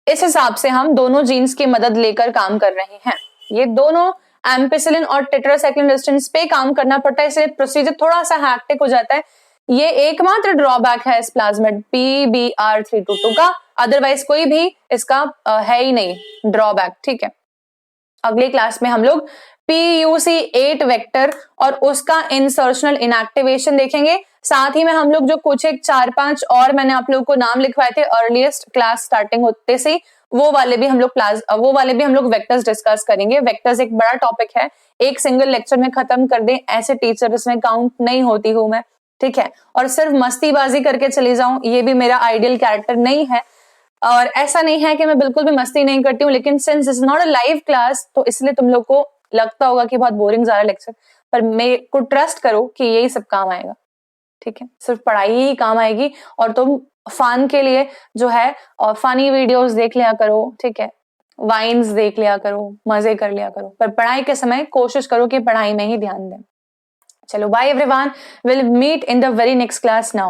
इस हिसाब से हम दोनों जीन्स की मदद लेकर काम कर रहे हैं। ये दोनों एम्पिसिलिन और टेट्रासाइक्लिन रेजिस्टेंस पे काम करना पड़ता है, इसलिए प्रोसीजर थोड़ा सा हैक्टिक हो जाता है। ये एकमात्र ड्रॉबैक है इस प्लाज्मिड PBr322 का, अदरवाइज कोई भी इसका है ही नहीं ड्रॉबैक, ठीक है। अगले क्लास में हम लोग PUC8 वेक्टर और उसका इंसर्शनल इनएक्टिवेशन देखेंगे। साथ ही में हम लोग जो कुछ एक 4-5 और मैंने आप लोगों को नाम लिखवाए थे अर्लीस्ट क्लास स्टार्टिंग होते से, वो वाले भी हम लोग वेक्टर्स डिस्कस करेंगे। वेक्टर्स एक बड़ा टॉपिक है, एक सिंगल लेक्चर में खत्म कर दें ऐसे टीचर इसमें काउंट नहीं होती हूं मैं, ठीक है। और सिर्फ मस्तीबाजी करके चली जाऊं, ये भी मेरा आइडियल कैरेक्टर नहीं है। और ऐसा नहीं है कि मैं बिल्कुल भी मस्ती नहीं करती हूँ, लेकिन since is not a live class तो इसलिए तुम लोग को लगता होगा कि बहुत बोरिंग जा रहा है लेक्चर, पर मेरे को ट्रस्ट करो कि यही सब काम आएगा, ठीक है। सिर्फ पढ़ाई ही काम आएगी और तुम फन के लिए जो है और फनी वीडियोस देख लिया करो, ठीक है, वाइन्स देख लिया करो, मजे कर लिया करो, पर पढ़ाई के समय कोशिश करो कि पढ़ाई में ही ध्यान दें। चलो bye everyone, will meet in the very next class now.